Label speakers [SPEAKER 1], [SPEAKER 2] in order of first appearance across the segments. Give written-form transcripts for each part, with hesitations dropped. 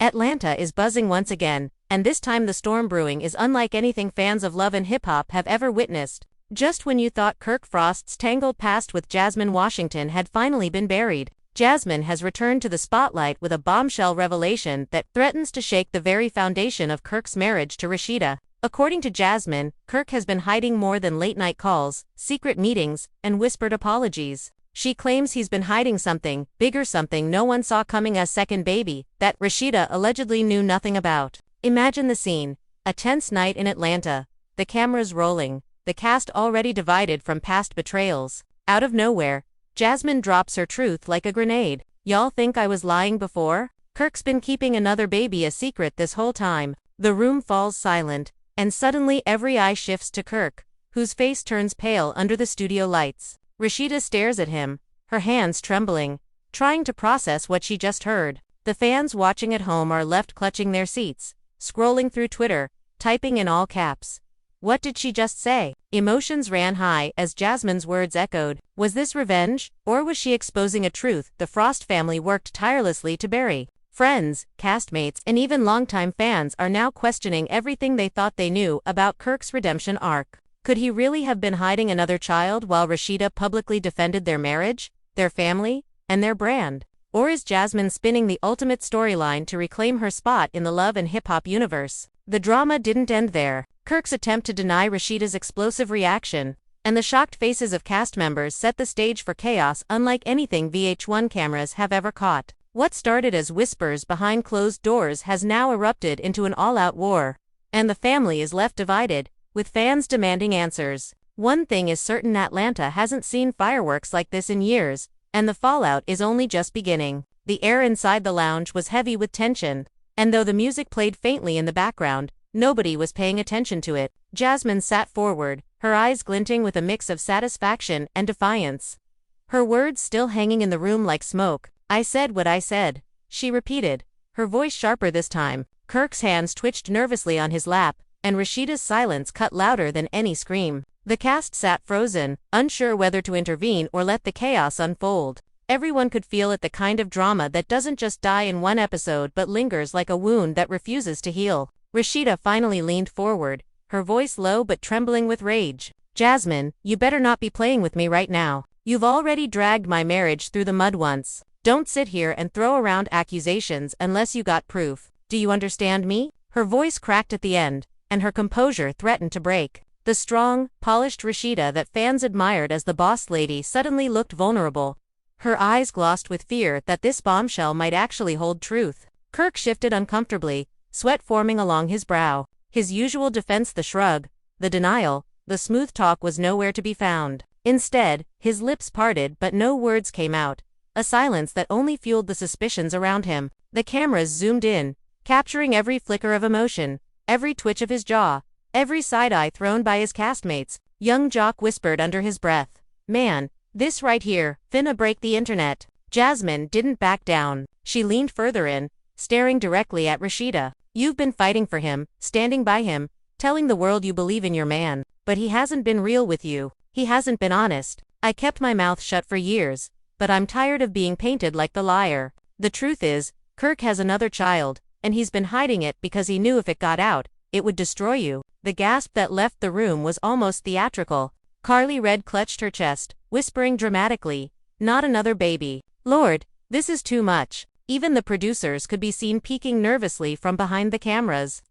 [SPEAKER 1] Atlanta is buzzing once again, and this time the storm brewing is unlike anything fans of love and hip-hop have ever witnessed. Just when you thought Kirk Frost's tangled past with Jasmine Washington had finally been buried, Jasmine has returned to the spotlight with a bombshell revelation that threatens to shake the very foundation of Kirk's marriage to Rasheeda. According to Jasmine, Kirk has been hiding more than late-night calls, secret meetings, and whispered apologies. She claims he's been hiding something, bigger, something no one saw coming, a second baby, that Rasheeda allegedly knew nothing about. Imagine the scene. A tense night in Atlanta. The cameras rolling. The cast already divided from past betrayals. Out of nowhere, Jasmine drops her truth like a grenade. Y'all think I was lying before? Kirk's been keeping another baby a secret this whole time. The room falls silent, and suddenly every eye shifts to Kirk, whose face turns pale under the studio lights. Rasheeda stares at him, her hands trembling, trying to process what she just heard. The fans watching at home are left clutching their seats, scrolling through Twitter, typing in all caps. What did she just say? Emotions ran high as Jasmine's words echoed. Was this revenge, or was she exposing a truth the Frost family worked tirelessly to bury? Friends, castmates, and even longtime fans are now questioning everything they thought they knew about Kirk's redemption arc. Could he really have been hiding another child while Rasheeda publicly defended their marriage, their family, and their brand? Or is Jasmine spinning the ultimate storyline to reclaim her spot in the love and hip-hop universe? The drama didn't end there. Kirk's attempt to deny Rasheeda's explosive reaction, and the shocked faces of cast members set the stage for chaos unlike anything VH1 cameras have ever caught. What started as whispers behind closed doors has now erupted into an all-out war, and the family is left divided, with fans demanding answers. One thing is certain: Atlanta hasn't seen fireworks like this in years, and the fallout is only just beginning. The air inside the lounge was heavy with tension, and though the music played faintly in the background, nobody was paying attention to it. Jasmine sat forward, her eyes glinting with a mix of satisfaction and defiance. Her words still hanging in the room like smoke. "I said what I said," she repeated, her voice sharper this time. Kirk's hands twitched nervously on his lap, and Rasheeda's silence cut louder than any scream. The cast sat frozen, unsure whether to intervene or let the chaos unfold. Everyone could feel it, the kind of drama that doesn't just die in one episode but lingers like a wound that refuses to heal. Rasheeda finally leaned forward, her voice low but trembling with rage. "Jasmine, you better not be playing with me right now. You've already dragged my marriage through the mud once. Don't sit here and throw around accusations unless you got proof. Do you understand me?" Her voice cracked at the end, and her composure threatened to break. The strong, polished Rasheeda that fans admired as the boss lady suddenly looked vulnerable, her eyes glossed with fear that this bombshell might actually hold truth. Kirk shifted uncomfortably, sweat forming along his brow. His usual defense, the shrug, the denial, the smooth talk, was nowhere to be found. Instead, his lips parted but no words came out, a silence that only fueled the suspicions around him. The cameras zoomed in, capturing every flicker of emotion, every twitch of his jaw, every side-eye thrown by his castmates. Young Jock whispered under his breath, "Man, this right here, finna break the internet." Jasmine didn't back down. She leaned further in, staring directly at Rasheeda. "You've been fighting for him, standing by him, telling the world you believe in your man, but he hasn't been real with you. He hasn't been honest. I kept my mouth shut for years, but I'm tired of being painted like the liar. The truth is, Kirk has another child, and he's been hiding it because he knew if it got out, it would destroy you." The gasp that left the room was almost theatrical. Carly Red clutched her chest, whispering dramatically, "Not another baby. Lord, this is too much." Even the producers could be seen peeking nervously from behind the cameras,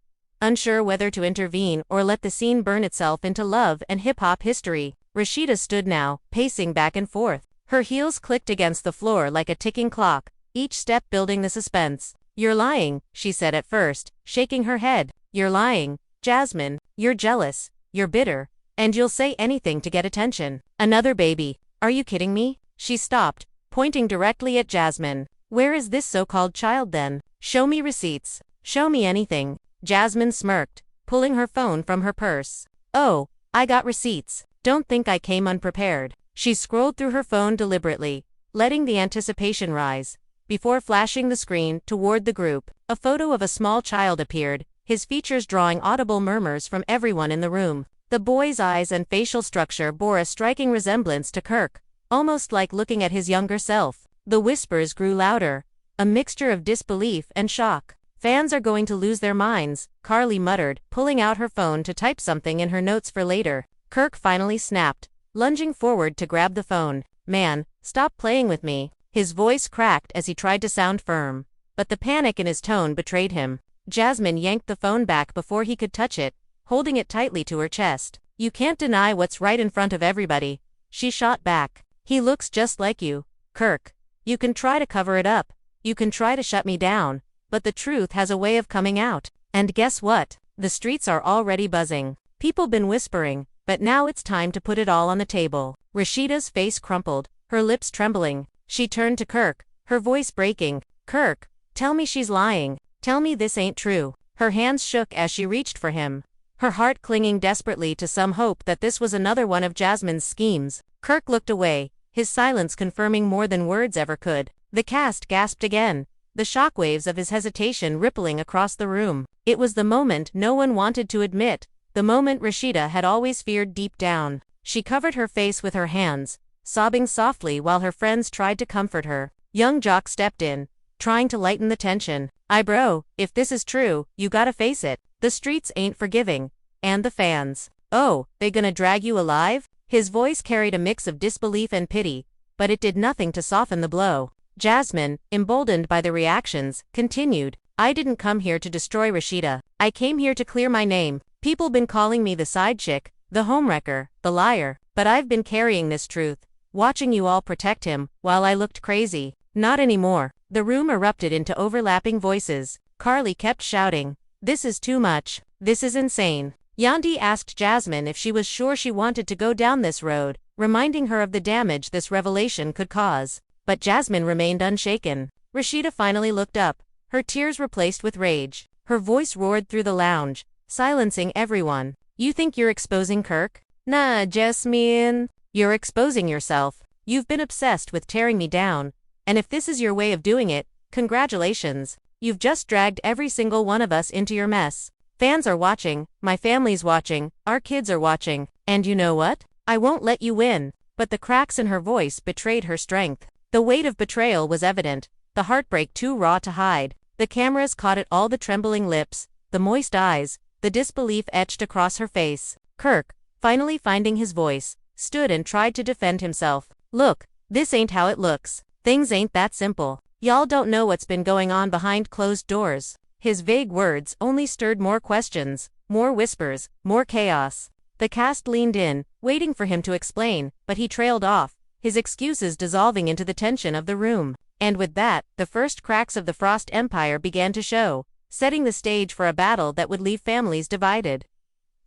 [SPEAKER 1] unsure whether to intervene or let the scene burn itself into love and hip-hop history. Rasheeda stood now, pacing back and forth. Her heels clicked against the floor like a ticking clock, each step building the suspense. "You're lying," she said at first, shaking her head. "You're lying, Jasmine. You're jealous, you're bitter, and you'll say anything to get attention. Another baby. Are you kidding me?" She stopped, pointing directly at Jasmine. "Where is this so-called child then? Show me receipts. Show me anything." Jasmine smirked, pulling her phone from her purse. "Oh, I got receipts. Don't think I came unprepared." She scrolled through her phone deliberately, letting the anticipation rise, before flashing the screen toward the group. A photo of a small child appeared, his features drawing audible murmurs from everyone in the room. The boy's eyes and facial structure bore a striking resemblance to Kirk, almost like looking at his younger self. The whispers grew louder, a mixture of disbelief and shock. Fans are going to lose their minds, Carly muttered, pulling out her phone to type something in her notes for later. Kirk finally snapped, lunging forward to grab the phone. Man, stop playing with me. His voice cracked as he tried to sound firm, but the panic in his tone betrayed him. Jasmine yanked the phone back before he could touch it, holding it tightly to her chest. You can't deny what's right in front of everybody, she shot back. He looks just like you, Kirk. You can try to cover it up, you can try to shut me down, but the truth has a way of coming out. And guess what? The streets are already buzzing. People been whispering, but now it's time to put it all on the table. Rasheeda's face crumpled, her lips trembling. She turned to Kirk, her voice breaking. Kirk, tell me she's lying. Tell me this ain't true. Her hands shook as she reached for him, her heart clinging desperately to some hope that this was another one of Jasmine's schemes. Kirk looked away, his silence confirming more than words ever could. The cast gasped again, the shockwaves of his hesitation rippling across the room. It was the moment no one wanted to admit, the moment Rasheeda had always feared deep down. She covered her face with her hands, sobbing softly while her friends tried to comfort her. Young Jock stepped in, trying to lighten the tension. Bro, if this is true, you gotta face it. The streets ain't forgiving. And the fans. Oh, they gonna drag you alive? His voice carried a mix of disbelief and pity, but it did nothing to soften the blow. Jasmine, emboldened by the reactions, continued. I didn't come here to destroy Rasheeda. I came here to clear my name. People been calling me the side chick, the homewrecker, the liar, but I've been carrying this truth, watching you all protect him, while I looked crazy. Not anymore. The room erupted into overlapping voices. Carly kept shouting. This is too much. This is insane. Yandi asked Jasmine if she was sure she wanted to go down this road, reminding her of the damage this revelation could cause. But Jasmine remained unshaken. Rasheeda finally looked up, her tears replaced with rage. Her voice roared through the lounge, silencing everyone. You think you're exposing Kirk? Nah, Jasmine. You're exposing yourself. You've been obsessed with tearing me down, and if this is your way of doing it, congratulations. You've just dragged every single one of us into your mess. Fans are watching, my family's watching, our kids are watching, and you know what? I won't let you win. But the cracks in her voice betrayed her strength. The weight of betrayal was evident, the heartbreak too raw to hide. The cameras caught it all, the trembling lips, the moist eyes, the disbelief etched across her face. Kirk, finally finding his voice, stood and tried to defend himself. Look, this ain't how it looks. Things ain't that simple. Y'all don't know what's been going on behind closed doors. His vague words only stirred more questions, more whispers, more chaos. The cast leaned in, waiting for him to explain, but he trailed off, his excuses dissolving into the tension of the room. And with that, the first cracks of the Frost Empire began to show, setting the stage for a battle that would leave families divided.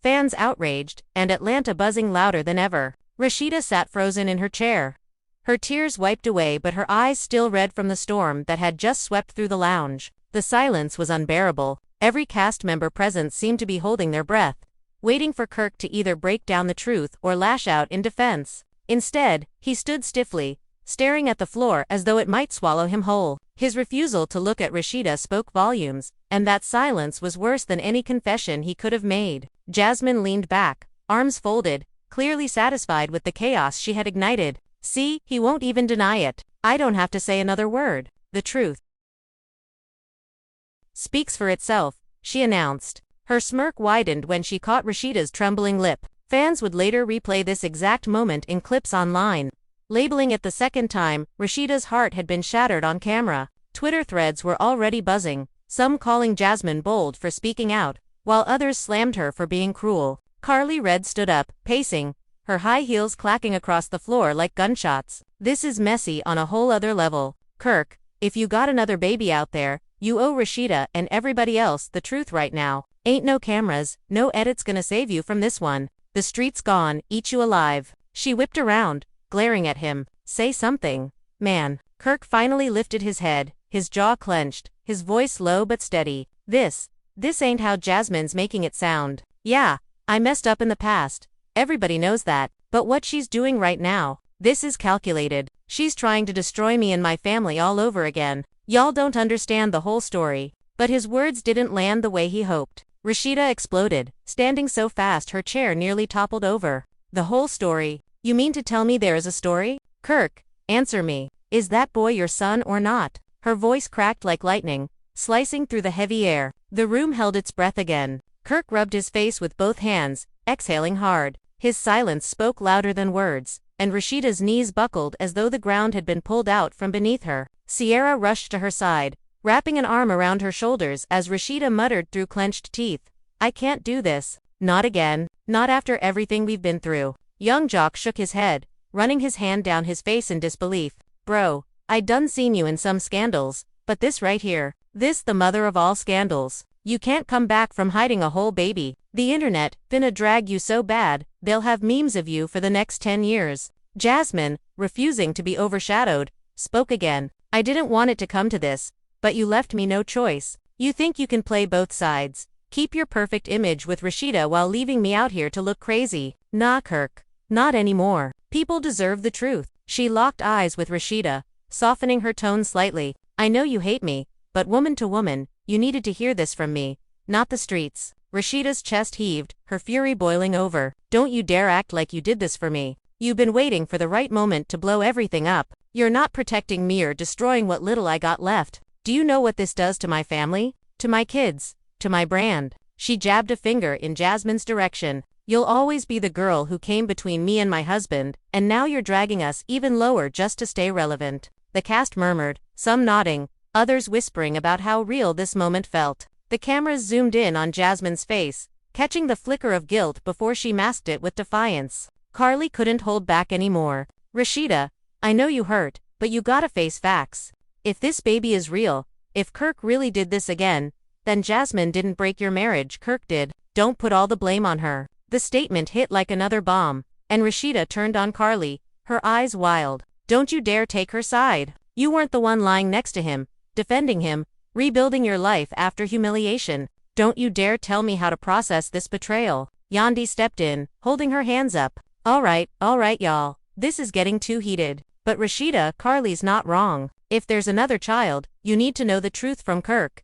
[SPEAKER 1] Fans outraged, and Atlanta buzzing louder than ever. Rasheeda sat frozen in her chair. Her tears wiped away, but her eyes still red from the storm that had just swept through the lounge. The silence was unbearable. Every cast member present seemed to be holding their breath, waiting for Kirk to either break down the truth or lash out in defense. Instead, he stood stiffly, staring at the floor as though it might swallow him whole. His refusal to look at Rasheeda spoke volumes, and that silence was worse than any confession he could have made. Jasmine leaned back, arms folded, clearly satisfied with the chaos she had ignited. See, he won't even deny it. I don't have to say another word. The truth speaks for itself, she announced. Her smirk widened when she caught Rasheeda's trembling lip. Fans would later replay this exact moment in clips online, labeling it the second time Rasheeda's heart had been shattered on camera. Twitter threads were already buzzing, some calling Jasmine bold for speaking out, while others slammed her for being cruel. Carly Red stood up, pacing, her high heels clacking across the floor like gunshots. This is messy on a whole other level. Kirk, if you got another baby out there, you owe Rasheeda and everybody else the truth right now. Ain't no cameras, no edits gonna save you from this one. The street's gone, eat you alive. She whipped around, glaring at him. Say something, man. Kirk finally lifted his head, his jaw clenched, his voice low but steady. This ain't how Jasmine's making it sound. Yeah, I messed up in the past. Everybody knows that. But what she's doing right now, this is calculated. She's trying to destroy me and my family all over again. Y'all don't understand the whole story. But his words didn't land the way he hoped. Rasheeda exploded, standing so fast her chair nearly toppled over. The whole story? You mean to tell me there is a story? Kirk, answer me. Is that boy your son or not? Her voice cracked like lightning, slicing through the heavy air. The room held its breath again. Kirk rubbed his face with both hands, exhaling hard. His silence spoke louder than words, and Rasheeda's knees buckled as though the ground had been pulled out from beneath her. Sierra rushed to her side, wrapping an arm around her shoulders as Rasheeda muttered through clenched teeth, "I can't do this. Not again. Not after everything we've been through." Young Jock shook his head, running his hand down his face in disbelief. "Bro, I done seen you in some scandals, but this right here, this the mother of all scandals. You can't come back from hiding a whole baby. The internet finna drag you so bad, they'll have memes of you for the next 10 years. Jasmine, refusing to be overshadowed, spoke again. "I didn't want it to come to this, but you left me no choice. You think you can play both sides. Keep your perfect image with Rasheeda while leaving me out here to look crazy. Nah, Kirk. Not anymore. People deserve the truth." She locked eyes with Rasheeda, softening her tone slightly. "I know you hate me, but woman to woman, you needed to hear this from me, not the streets." Rasheeda's chest heaved, her fury boiling over. "Don't you dare act like you did this for me. You've been waiting for the right moment to blow everything up. You're not protecting me or destroying what little I got left. Do you know what this does to my family? To my kids? To my brand?" She jabbed a finger in Jasmine's direction. "You'll always be the girl who came between me and my husband, and now you're dragging us even lower just to stay relevant." The cast murmured, some nodding, others whispering about how real this moment felt. The cameras zoomed in on Jasmine's face, catching the flicker of guilt before she masked it with defiance. Carly couldn't hold back anymore. "Rasheeda, I know you hurt, but you gotta face facts. If this baby is real, if Kirk really did this again, then Jasmine didn't break your marriage, Kirk did. Don't put all the blame on her." The statement hit like another bomb, and Rasheeda turned on Carly, her eyes wild. "Don't you dare take her side. You weren't the one lying next to him, defending him, rebuilding your life after humiliation. Don't you dare tell me how to process this betrayal." Yandi stepped in, holding her hands up. All right, y'all. This is getting too heated. But Rasheeda, Carly's not wrong. If there's another child, you need to know the truth from Kirk.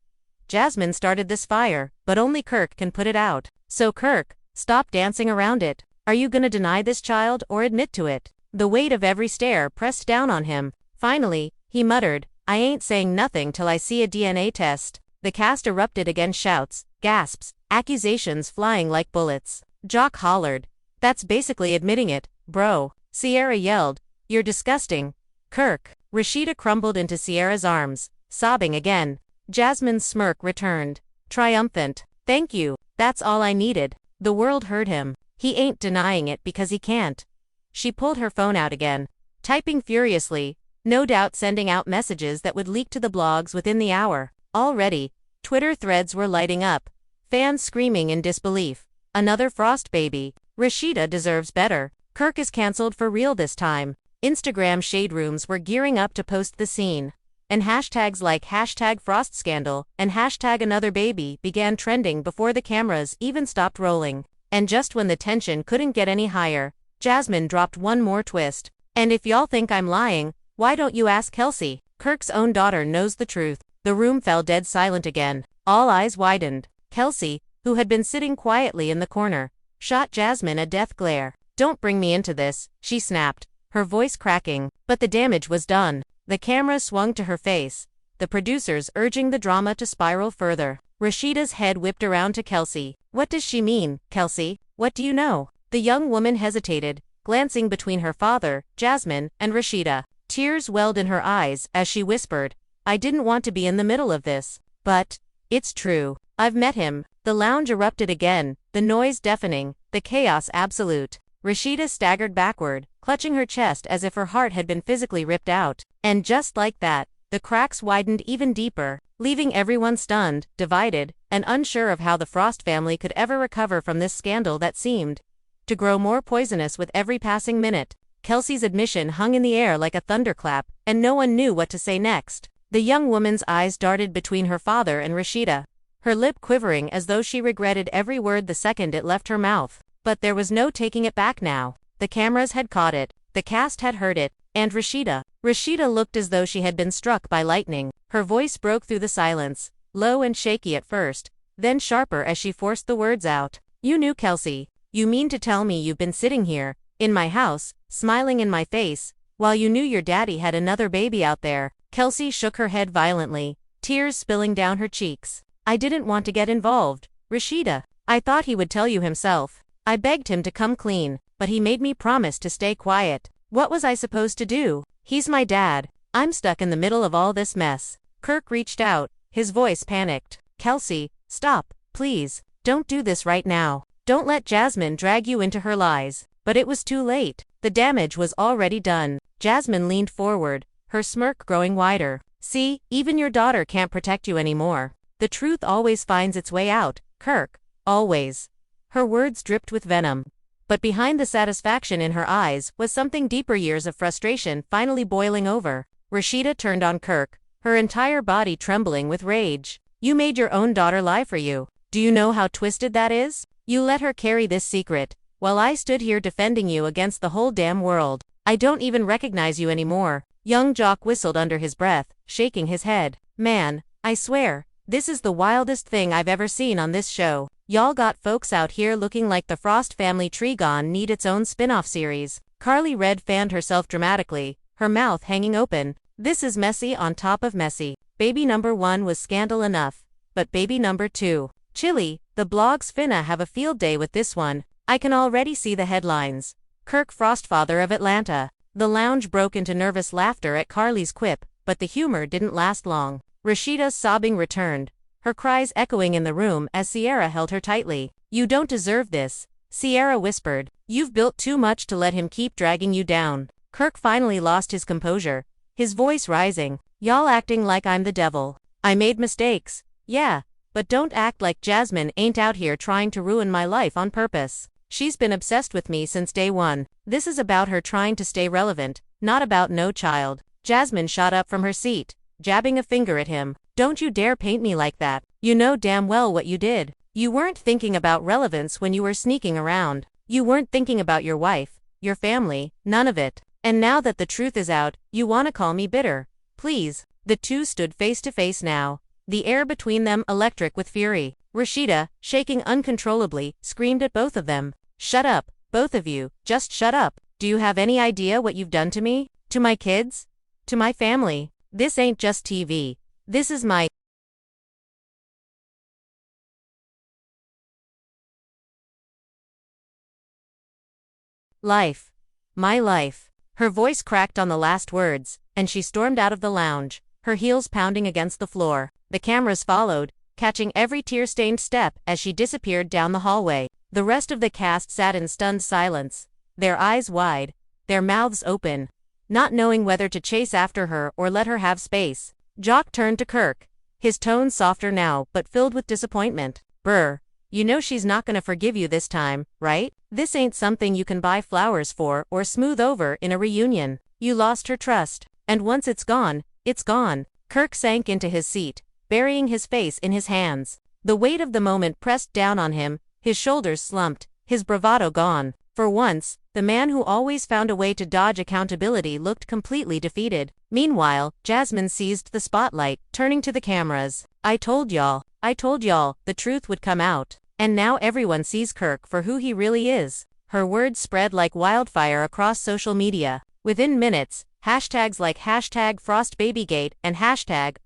[SPEAKER 1] Jasmine started this fire, but only Kirk can put it out. So Kirk, stop dancing around it. Are you gonna deny this child or admit to it? The weight of every stare pressed down on him. Finally, he muttered, "I ain't saying nothing till I see a DNA test." The cast erupted against shouts, gasps, accusations flying like bullets. Jock hollered, "That's basically admitting it, bro." Sierra yelled, "You're disgusting." Kirk. Rasheeda crumbled into Sierra's arms, sobbing again. Jasmine's smirk returned, triumphant. "Thank you, that's all I needed." The world heard him. He ain't denying it because he can't. She pulled her phone out again, typing furiously, no doubt sending out messages that would leak to the blogs within the hour. Already, Twitter threads were lighting up, fans screaming in disbelief. "Another Frost baby. Rasheeda deserves better. Kirk is cancelled for real this time." Instagram shade rooms were gearing up to post the scene, and hashtags like #FrostScandal and #AnotherBaby began trending before the cameras even stopped rolling. And just when the tension couldn't get any higher, Jasmine dropped one more twist. "And if y'all think I'm lying, why don't you ask Kelsey? Kirk's own daughter knows the truth." The room fell dead silent again. All eyes widened. Kelsey, who had been sitting quietly in the corner, shot Jasmine a death glare. "Don't bring me into this," she snapped, her voice cracking. But the damage was done. The camera swung to her face, the producers urging the drama to spiral further. Rasheeda's head whipped around to Kelsey. "What does she mean, Kelsey? What do you know?" The young woman hesitated, glancing between her father, Jasmine, and Rasheeda. Tears welled in her eyes as she whispered, "I didn't want to be in the middle of this. But it's true. I've met him." The lounge erupted again, the noise deafening, the chaos absolute. Rasheeda staggered backward, clutching her chest as if her heart had been physically ripped out. And just like that, the cracks widened even deeper, leaving everyone stunned, divided, and unsure of how the Frost family could ever recover from this scandal that seemed to grow more poisonous with every passing minute. Kelsey's admission hung in the air like a thunderclap, and no one knew what to say next. The young woman's eyes darted between her father and Rasheeda, her lip quivering as though she regretted every word the second it left her mouth. But there was no taking it back now. The cameras had caught it, the cast had heard it, and Rasheeda looked as though she had been struck by lightning. Her voice broke through the silence, low and shaky at first, then sharper as she forced the words out. "You knew, Kelsey. You mean to tell me you've been sitting here, in my house, smiling in my face, while you knew your daddy had another baby out there?" Kelsey shook her head violently, tears spilling down her cheeks. I didn't want to get involved, Rasheeda. I thought he would tell you himself. I begged him to come clean, but he made me promise to stay quiet. What was I supposed to do? He's my dad. I'm stuck in the middle of all this mess. Kirk reached out, his voice panicked. Kelsey, stop, please. Don't do this right now. Don't let Jasmine drag you into her lies. But it was too late. The damage was already done. Jasmine leaned forward, her smirk growing wider. See, even your daughter can't protect you anymore. The truth always finds its way out, Kirk. Always. Her words dripped with venom. But behind the satisfaction in her eyes was something deeper, years of frustration finally boiling over. Rasheeda turned on Kirk, her entire body trembling with rage. You made your own daughter lie for you. Do you know how twisted that is? You let her carry this secret, while I stood here defending you against the whole damn world. I don't even recognize you anymore. Young Jock whistled under his breath, shaking his head. Man, I swear, this is the wildest thing I've ever seen on this show. Y'all got folks out here looking like the Frost family tree gone need its own spin-off series. Carly Red fanned herself dramatically, her mouth hanging open. This is messy on top of messy. Baby number 1 was scandal enough, but baby number 2. Chilly, the blogs finna have a field day with this one. I can already see the headlines. Kirk Frostfather of Atlanta. The lounge broke into nervous laughter at Carly's quip, but the humor didn't last long. Rasheeda's sobbing returned, her cries echoing in the room as Sierra held her tightly. You don't deserve this, Sierra whispered. You've built too much to let him keep dragging you down. Kirk finally lost his composure, his voice rising. Y'all acting like I'm the devil. I made mistakes. Yeah, but don't act like Jasmine ain't out here trying to ruin my life on purpose. She's been obsessed with me since day one. This is about her trying to stay relevant, not about no child. Jasmine shot up from her seat, jabbing a finger at him. Don't you dare paint me like that. You know damn well what you did. You weren't thinking about relevance when you were sneaking around. You weren't thinking about your wife, your family, none of it. And now that the truth is out, you wanna call me bitter. Please. The two stood face to face now, the air between them electric with fury. Rasheeda, shaking uncontrollably, screamed at both of them. Shut up, both of you, just shut up. Do you have any idea what you've done to me? To my kids? To my family? This ain't just TV. This is my life. My life. Her voice cracked on the last words, and she stormed out of the lounge, her heels pounding against the floor. The cameras followed, catching every tear-stained step as she disappeared down the hallway. The rest of the cast sat in stunned silence, their eyes wide, their mouths open, not knowing whether to chase after her or let her have space. Jock turned to Kirk, his tone softer now but filled with disappointment. Brr, you know she's not gonna forgive you this time, right? This ain't something you can buy flowers for or smooth over in a reunion. You lost her trust, and once it's gone, it's gone. Kirk sank into his seat, burying his face in his hands. The weight of the moment pressed down on him, his shoulders slumped, his bravado gone. For once, the man who always found a way to dodge accountability looked completely defeated. Meanwhile, Jasmine seized the spotlight, turning to the cameras. I told y'all, the truth would come out. And now everyone sees Kirk for who he really is. Her words spread like wildfire across social media. Within minutes, hashtags like #FrostBabygate and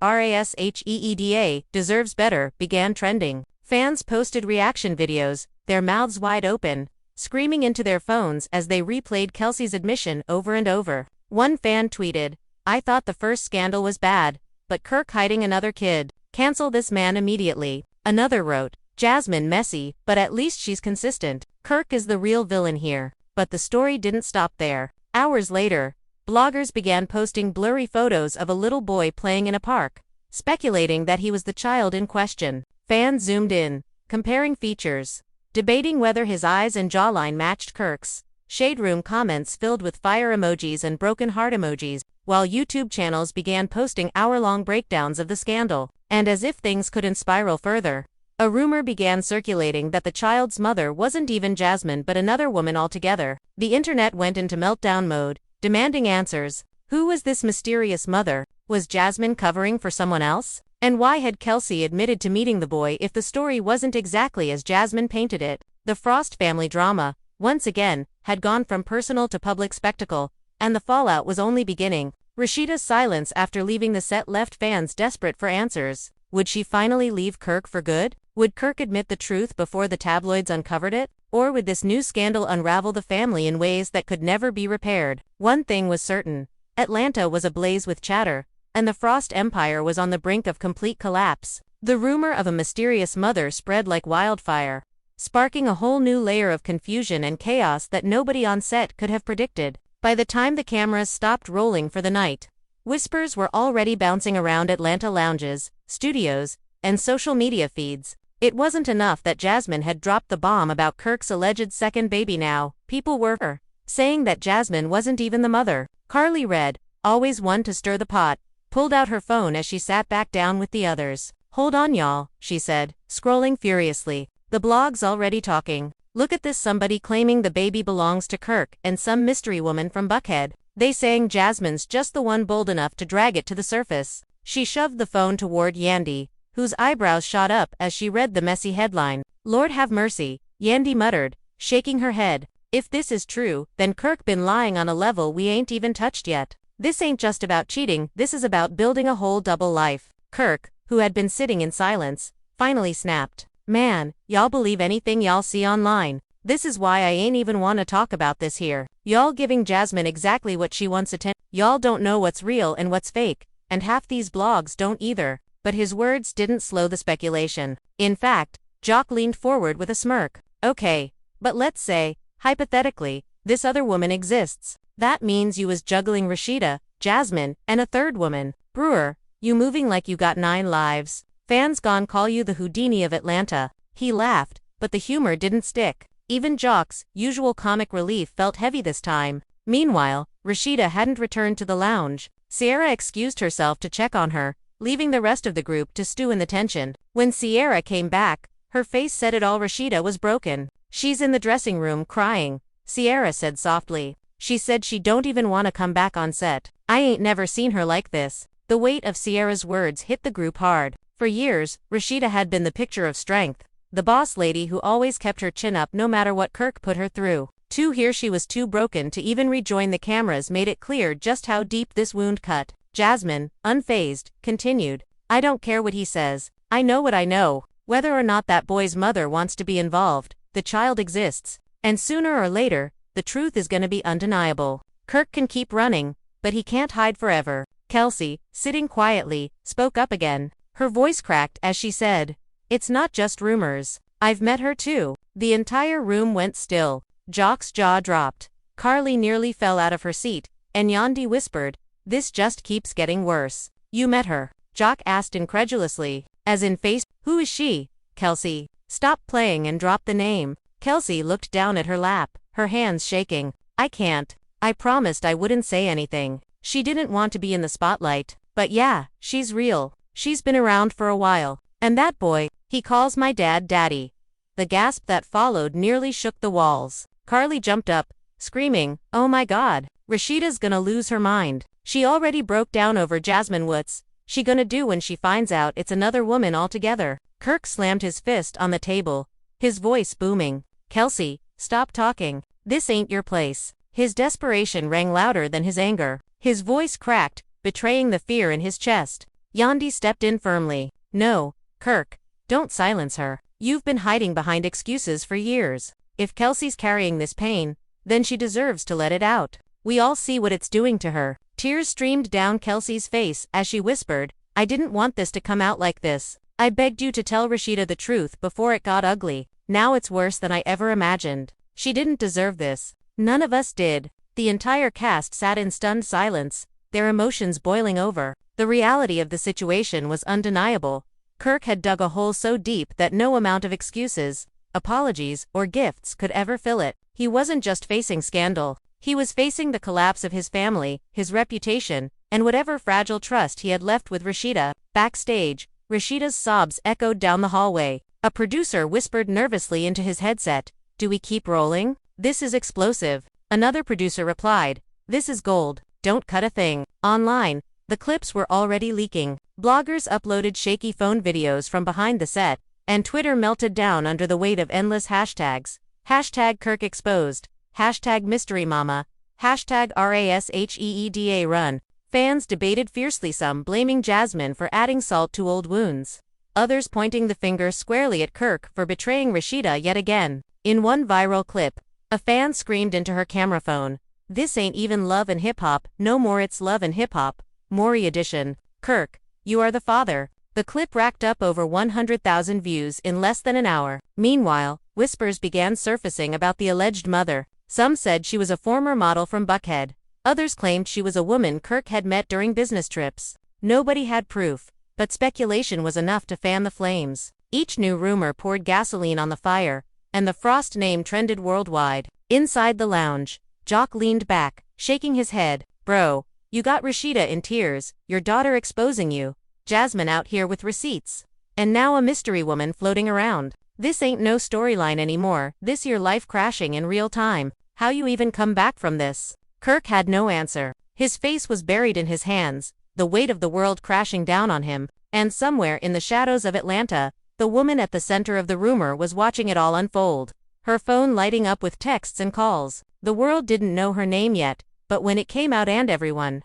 [SPEAKER 1] #RASHEEDA deserves better began trending. Fans posted reaction videos, their mouths wide open, screaming into their phones as they replayed Kelsey's admission over and over. One fan tweeted, I thought the first scandal was bad, but Kirk hiding another kid. Cancel this man immediately. Another wrote, Jasmine messy, but at least she's consistent. Kirk is the real villain here. But the story didn't stop there. Hours later, bloggers began posting blurry photos of a little boy playing in a park, speculating that he was the child in question. Fans zoomed in, comparing features, debating whether his eyes and jawline matched Kirk's. Shade room comments filled with fire emojis and broken heart emojis, while YouTube channels began posting hour-long breakdowns of the scandal. And as if things couldn't spiral further, a rumor began circulating that the child's mother wasn't even Jasmine but another woman altogether. The internet went into meltdown mode, demanding answers. Who was this mysterious mother? Was Jasmine covering for someone else? And why had Kelsey admitted to meeting the boy if the story wasn't exactly as Jasmine painted it? The Frost family drama, once again, had gone from personal to public spectacle, and the fallout was only beginning. Rasheeda's silence after leaving the set left fans desperate for answers. Would she finally leave Kirk for good? Would Kirk admit the truth before the tabloids uncovered it? Or would this new scandal unravel the family in ways that could never be repaired? One thing was certain. Atlanta was ablaze with chatter, and the Frost Empire was on the brink of complete collapse. The rumor of a mysterious mother spread like wildfire, sparking a whole new layer of confusion and chaos that nobody on set could have predicted. By the time the cameras stopped rolling for the night, whispers were already bouncing around Atlanta lounges, studios, and social media feeds. It wasn't enough that Jasmine had dropped the bomb about Kirk's alleged second baby. Now, people were saying that Jasmine wasn't even the mother. Carly Red, always one to stir the pot, pulled out her phone as she sat back down with the others. "Hold on y'all," she said, scrolling furiously. "The blog's already talking. Look at this, somebody claiming the baby belongs to Kirk and some mystery woman from Buckhead. They saying Jasmine's just the one bold enough to drag it to the surface." She shoved the phone toward Yandy, whose eyebrows shot up as she read the messy headline. "Lord have mercy," Yandy muttered, shaking her head. "If this is true, then Kirk been lying on a level we ain't even touched yet. This ain't just about cheating, this is about building a whole double life." Kirk, who had been sitting in silence, finally snapped. "Man, y'all believe anything y'all see online. This is why I ain't even wanna talk about this here. Y'all giving Jasmine exactly what she wants attention. Y'all don't know what's real and what's fake, and half these blogs don't either." But his words didn't slow the speculation. In fact, Jock leaned forward with a smirk. "Okay, but let's say, hypothetically, this other woman exists. That means you was juggling Rasheeda, Jasmine, and a third woman. Brewer, you moving like you got 9 lives. Fans gon' call you the Houdini of Atlanta." He laughed, but the humor didn't stick. Even Jock's usual comic relief felt heavy this time. Meanwhile, Rasheeda hadn't returned to the lounge. Sierra excused herself to check on her, leaving the rest of the group to stew in the tension. When Sierra came back, her face said it all. Rasheeda was broken. "She's in the dressing room crying," Sierra said softly. "She said she don't even want to come back on set." "I ain't never seen her like this." The weight of Sierra's words hit the group hard. For years, Rasheeda had been the picture of strength, the boss lady who always kept her chin up no matter what Kirk put her through. To hear she was too broken to even rejoin the cameras made it clear just how deep this wound cut. Jasmine, unfazed, continued. "I don't care what he says. I know what I know. Whether or not that boy's mother wants to be involved, the child exists. And sooner or later, the truth is gonna be undeniable. Kirk can keep running, but he can't hide forever." Kelsey, sitting quietly, spoke up again. Her voice cracked as she said, "It's not just rumors. I've met her too." The entire room went still. Jock's jaw dropped. Carly nearly fell out of her seat, and Yandy whispered, "This just keeps getting worse." "You met her?" Jock asked incredulously. "As in face? Who is she?" "Kelsey." "Stop playing and drop the name." Kelsey looked down at her lap, her hands shaking. "I can't. I promised I wouldn't say anything." She didn't want to be in the spotlight. "But yeah, she's real. She's been around for a while. And that boy, he calls my dad daddy." The gasp that followed nearly shook the walls. Carly jumped up, screaming, "Oh my God, Rasheeda's gonna lose her mind. She already broke down over Jasmine. What's she gonna do when she finds out it's another woman altogether?" Kirk slammed his fist on the table, his voice booming. "Kelsey, stop talking. This ain't your place." His desperation rang louder than his anger. His voice cracked, betraying the fear in his chest. Yandy stepped in firmly. "No, Kirk, don't silence her. You've been hiding behind excuses for years. If Kelsey's carrying this pain, then she deserves to let it out. We all see what it's doing to her." Tears streamed down Kelsey's face as she whispered, "I didn't want this to come out like this. I begged you to tell Rasheeda the truth before it got ugly. Now it's worse than I ever imagined. She didn't deserve this. None of us did." The entire cast sat in stunned silence, their emotions boiling over. The reality of the situation was undeniable. Kirk had dug a hole so deep that no amount of excuses, apologies, or gifts could ever fill it. He wasn't just facing scandal. He was facing the collapse of his family, his reputation, and whatever fragile trust he had left with Rasheeda. Backstage, Rasheeda's sobs echoed down the hallway. A producer whispered nervously into his headset, "Do we keep rolling? This is explosive." Another producer replied, "This is gold. Don't cut a thing." Online, the clips were already leaking. Bloggers uploaded shaky phone videos from behind the set, and Twitter melted down under the weight of endless hashtags. Hashtag Kirk exposed. Hashtag mystery mama. Hashtag RASHEEDA run. Fans debated fiercely, some blaming Jasmine for adding salt to old wounds, others pointing the finger squarely at Kirk for betraying Rasheeda yet again. In one viral clip, a fan screamed into her camera phone, "This ain't even love and hip-hop, no more, it's love and hip-hop, Maury edition. Kirk, you are the father." The clip racked up over 100,000 views in less than an hour. Meanwhile, whispers began surfacing about the alleged mother. Some said she was a former model from Buckhead. Others claimed she was a woman Kirk had met during business trips. Nobody had proof, but speculation was enough to fan the flames. Each new rumor poured gasoline on the fire, and the Frost name trended worldwide. Inside the lounge, Jock leaned back, shaking his head. "Bro, you got Rasheeda in tears, your daughter exposing you, Jasmine out here with receipts, and now a mystery woman floating around. This ain't no storyline anymore, this your life crashing in real time. How you even come back from this?" Kirk had no answer. His face was buried in his hands, the weight of the world crashing down on him, and somewhere in the shadows of Atlanta, the woman at the center of the rumor was watching it all unfold, her phone lighting up with texts and calls. The world didn't know her name yet, but when it came out and everyone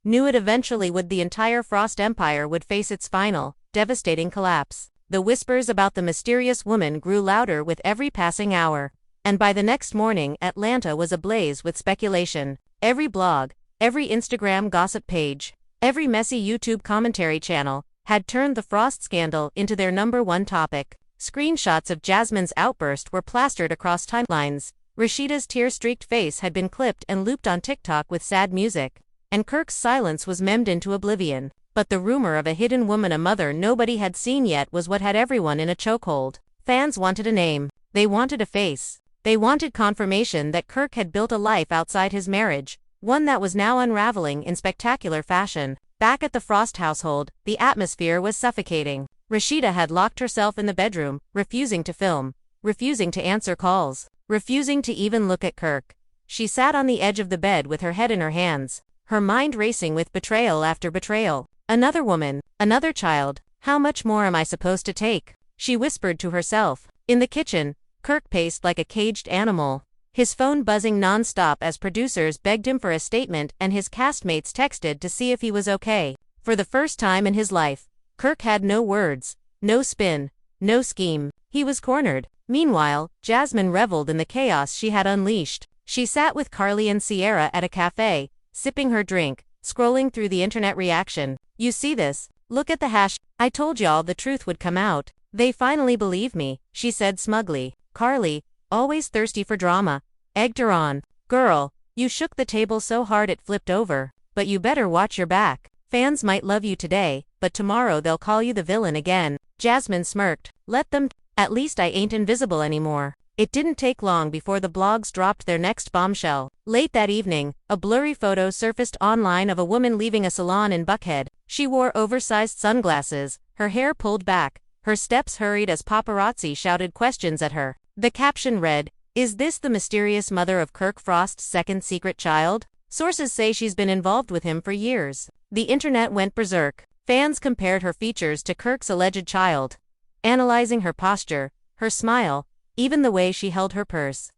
[SPEAKER 1] knew it eventually would, the entire Frost empire would face its final, devastating collapse. The whispers about the mysterious woman grew louder with every passing hour, and by the next morning Atlanta was ablaze with speculation. Every blog, every Instagram gossip page, every messy YouTube commentary channel had turned the Frost scandal into their #1 topic. Screenshots of Jasmine's outburst were plastered across timelines. Rasheeda's tear-streaked face had been clipped and looped on TikTok with sad music, and Kirk's silence was memed into oblivion. But the rumor of a hidden woman, a mother nobody had seen yet, was what had everyone in a chokehold. Fans wanted a name. They wanted a face. They wanted confirmation that Kirk had built a life outside his marriage, one that was now unraveling in spectacular fashion. Back at the Frost household, the atmosphere was suffocating. Rasheeda had locked herself in the bedroom, refusing to film, refusing to answer calls, refusing to even look at Kirk. She sat on the edge of the bed with her head in her hands, her mind racing with betrayal after betrayal. "Another woman, another child, how much more am I supposed to take?" she whispered to herself. In the kitchen, Kirk paced like a caged animal, his phone buzzing non-stop as producers begged him for a statement and his castmates texted to see if he was okay. For the first time in his life, Kirk had no words, no spin, no scheme. He was cornered. Meanwhile, Jasmine reveled in the chaos she had unleashed. She sat with Carly and Sierra at a cafe, sipping her drink, scrolling through the internet reaction. "You see this? Look at the hash. I told y'all the truth would come out. They finally believe me," she said smugly. Carly, always thirsty for drama, egged her on. "Girl, you shook the table so hard it flipped over, but you better watch your back. Fans might love you today, but tomorrow they'll call you the villain again." Jasmine smirked. "Let them. At least I ain't invisible anymore." It didn't take long before the blogs dropped their next bombshell. Late that evening, a blurry photo surfaced online of a woman leaving a salon in Buckhead. She wore oversized sunglasses, her hair pulled back, her steps hurried as paparazzi shouted questions at her. The caption read, "Is this the mysterious mother of Kirk Frost's second secret child? Sources say she's been involved with him for years." The internet went berserk. Fans compared her features to Kirk's alleged child, analyzing her posture, her smile, even the way she held her purse,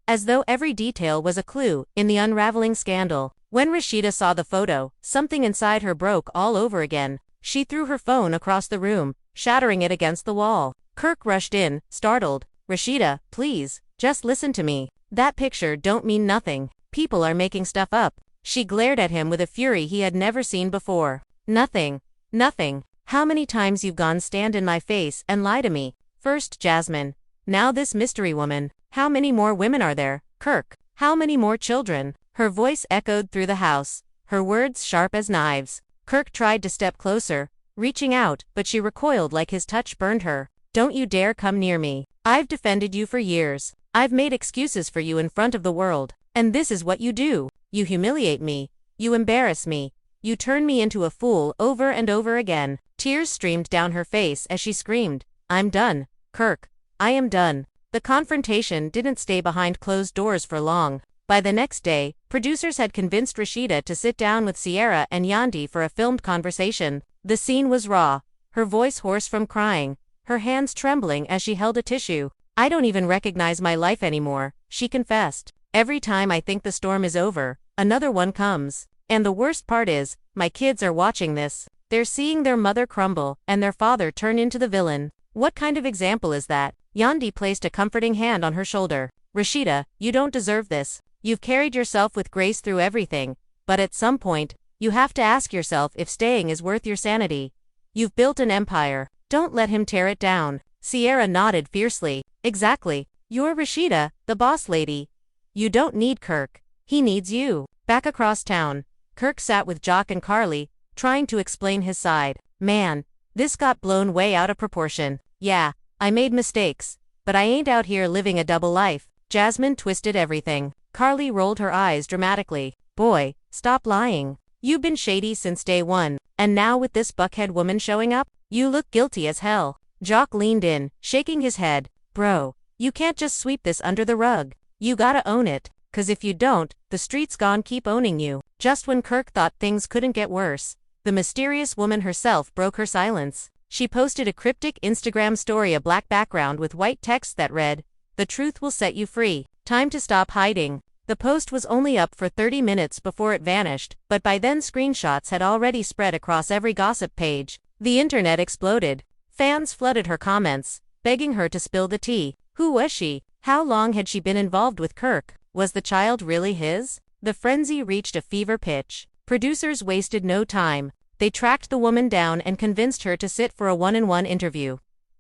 [SPEAKER 1] as though every detail was a clue in the unraveling scandal. When Rasheeda saw the photo, something inside her broke all over again. She threw her phone across the room, shattering it against the wall. Kirk rushed in, startled. "Rasheeda, please, just listen to me. That picture don't mean nothing. People are making stuff up." She glared at him with a fury he had never seen before. "Nothing. Nothing. How many times you've gone stand in my face and lie to me? First Jasmine, now this mystery woman. How many more women are there, Kirk? How many more children?" Her voice echoed through the house, her words sharp as knives. Kirk tried to step closer, reaching out, but she recoiled like his touch burned her. "Don't you dare come near me. I've defended you for years. I've made excuses for you in front of the world. And this is what you do. You humiliate me. You embarrass me. You turn me into a fool over and over again." Tears streamed down her face as she screamed, "I'm done, Kirk. I am done." The confrontation didn't stay behind closed doors for long. By the next day, producers had convinced Rasheeda to sit down with Sierra and Yandi for a filmed conversation. The scene was raw, her voice hoarse from crying, her hands trembling as she held a tissue. I don't even recognize my life anymore, she confessed. Every time I think the storm is over, another one comes. And the worst part is, my kids are watching this. They're seeing their mother crumble, and their father turn into the villain. What kind of example is that? Yandi placed a comforting hand on her shoulder. Rasheeda, you don't deserve this. You've carried yourself with grace through everything, but at some point, you have to ask yourself if staying is worth your sanity. You've built an empire. Don't let him tear it down. Sierra nodded fiercely. Exactly. You're Rasheeda, the boss lady. You don't need Kirk. He needs you. Back across town, Kirk sat with Jock and Carly, trying to explain his side. Man, this got blown way out of proportion. Yeah, I made mistakes, but I ain't out here living a double life. Jasmine twisted everything. Carly rolled her eyes dramatically. Boy, stop lying. You've been shady since day one, and now with this buckhead woman showing up, you look guilty as hell. Jock leaned in, shaking his head. Bro, you can't just sweep this under the rug. You gotta own it, 'cause if you don't, the streets gon' keep owning you. Just when Kirk thought things couldn't get worse, the mysterious woman herself broke her silence. She posted a cryptic Instagram story, a black background with white text that read, "The truth will set you free. Time to stop hiding." The post was only up for 30 minutes before it vanished, but by then screenshots had already spread across every gossip page. The internet exploded. Fans flooded her comments, begging her to spill the tea. Who was she? How long had she been involved with Kirk? Was the child really his? The frenzy reached a fever pitch. Producers wasted no time. They tracked the woman down and convinced her to sit for a one-on-one interview,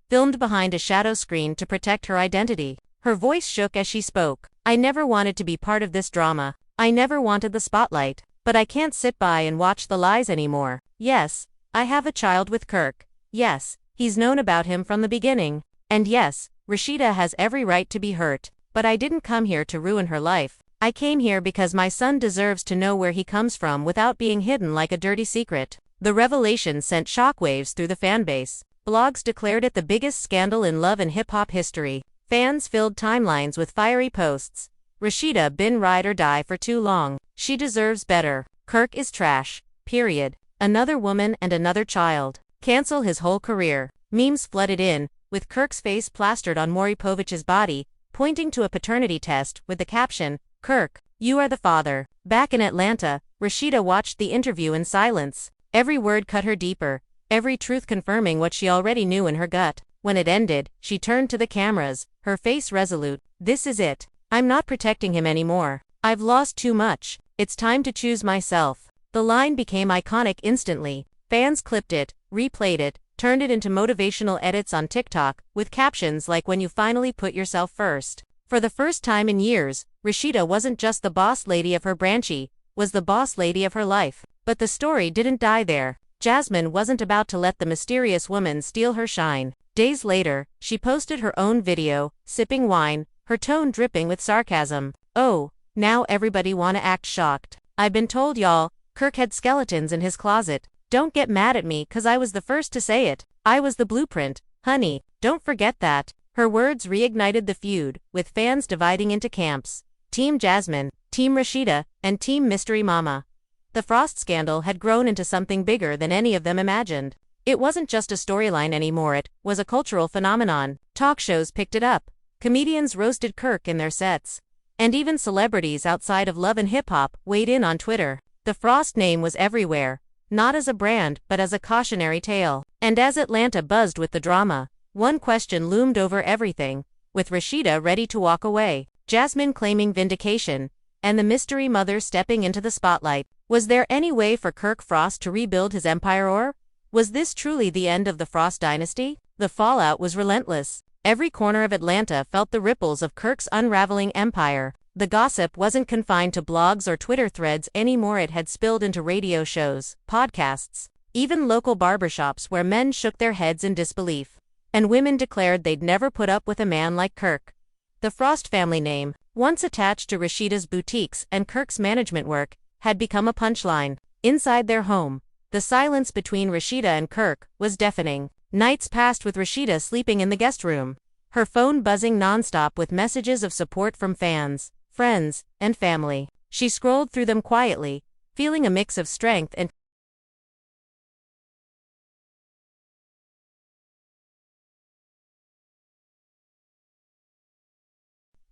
[SPEAKER 1] filmed behind a shadow screen to protect her identity. Her voice shook as she spoke. I never wanted to be part of this drama. I never wanted the spotlight. But I can't sit by and watch the lies anymore. Yes, I have a child with Kirk. Yes, he's known about him from the beginning. And yes, Rasheeda has every right to be hurt. But I didn't come here to ruin her life. I came here because my son deserves to know where he comes from without being hidden like a dirty secret. The revelation sent shockwaves through the fanbase. Blogs declared it the biggest scandal in love and hip-hop history. Fans filled timelines with fiery posts. Rasheeda been ride or die for too long. She deserves better. Kirk is trash. Period. Another woman and another child. Cancel his whole career. Memes flooded in, with Kirk's face plastered on Maury Povich's body, pointing to a paternity test with the caption, "Kirk, you are the father." Back in Atlanta, Rasheeda watched the interview in silence. Every word cut her deeper, every truth confirming what she already knew in her gut. When it ended, she turned to the cameras, her face resolute. This is it. I'm not protecting him anymore. I've lost too much. It's time to choose myself. The line became iconic instantly. Fans clipped it, replayed it, turned it into motivational edits on TikTok, with captions like "When you finally put yourself first." For the first time in years, Rasheeda wasn't just the boss lady of her branchie, was the boss lady of her life. But the story didn't die there. Jasmine wasn't about to let the mysterious woman steal her shine. Days later, she posted her own video, sipping wine, her tone dripping with sarcasm. Oh, now everybody wanna act shocked. I've been told y'all, Kirk had skeletons in his closet. Don't get mad at me 'cause I was the first to say it. I was the blueprint, honey, don't forget that. Her words reignited the feud, with fans dividing into camps. Team Jasmine, Team Rasheeda, and Team Mystery Mama. The Frost scandal had grown into something bigger than any of them imagined. It wasn't just a storyline anymore, it was a cultural phenomenon. Talk shows picked it up. Comedians roasted Kirk in their sets. And even celebrities outside of love and hip-hop weighed in on Twitter. The Frost name was everywhere, not as a brand, but as a cautionary tale. And as Atlanta buzzed with the drama, one question loomed over everything. With Rasheeda ready to walk away, Jasmine claiming vindication, and the mystery mother stepping into the spotlight, was there any way for Kirk Frost to rebuild his empire, or was this truly the end of the Frost dynasty? The fallout was relentless. Every corner of Atlanta felt the ripples of Kirk's unraveling empire. The gossip wasn't confined to blogs or Twitter threads anymore, it had spilled into radio shows, podcasts, even local barbershops where men shook their heads in disbelief. And women declared they'd never put up with a man like Kirk. The Frost family name, once attached to Rasheeda's boutiques and Kirk's management work, had become a punchline. Inside their home, the silence between Rasheeda and Kirk was deafening. Nights passed with Rasheeda sleeping in the guest room, her phone buzzing nonstop with messages of support from fans, friends, and family. She scrolled through them quietly, feeling a mix of strength and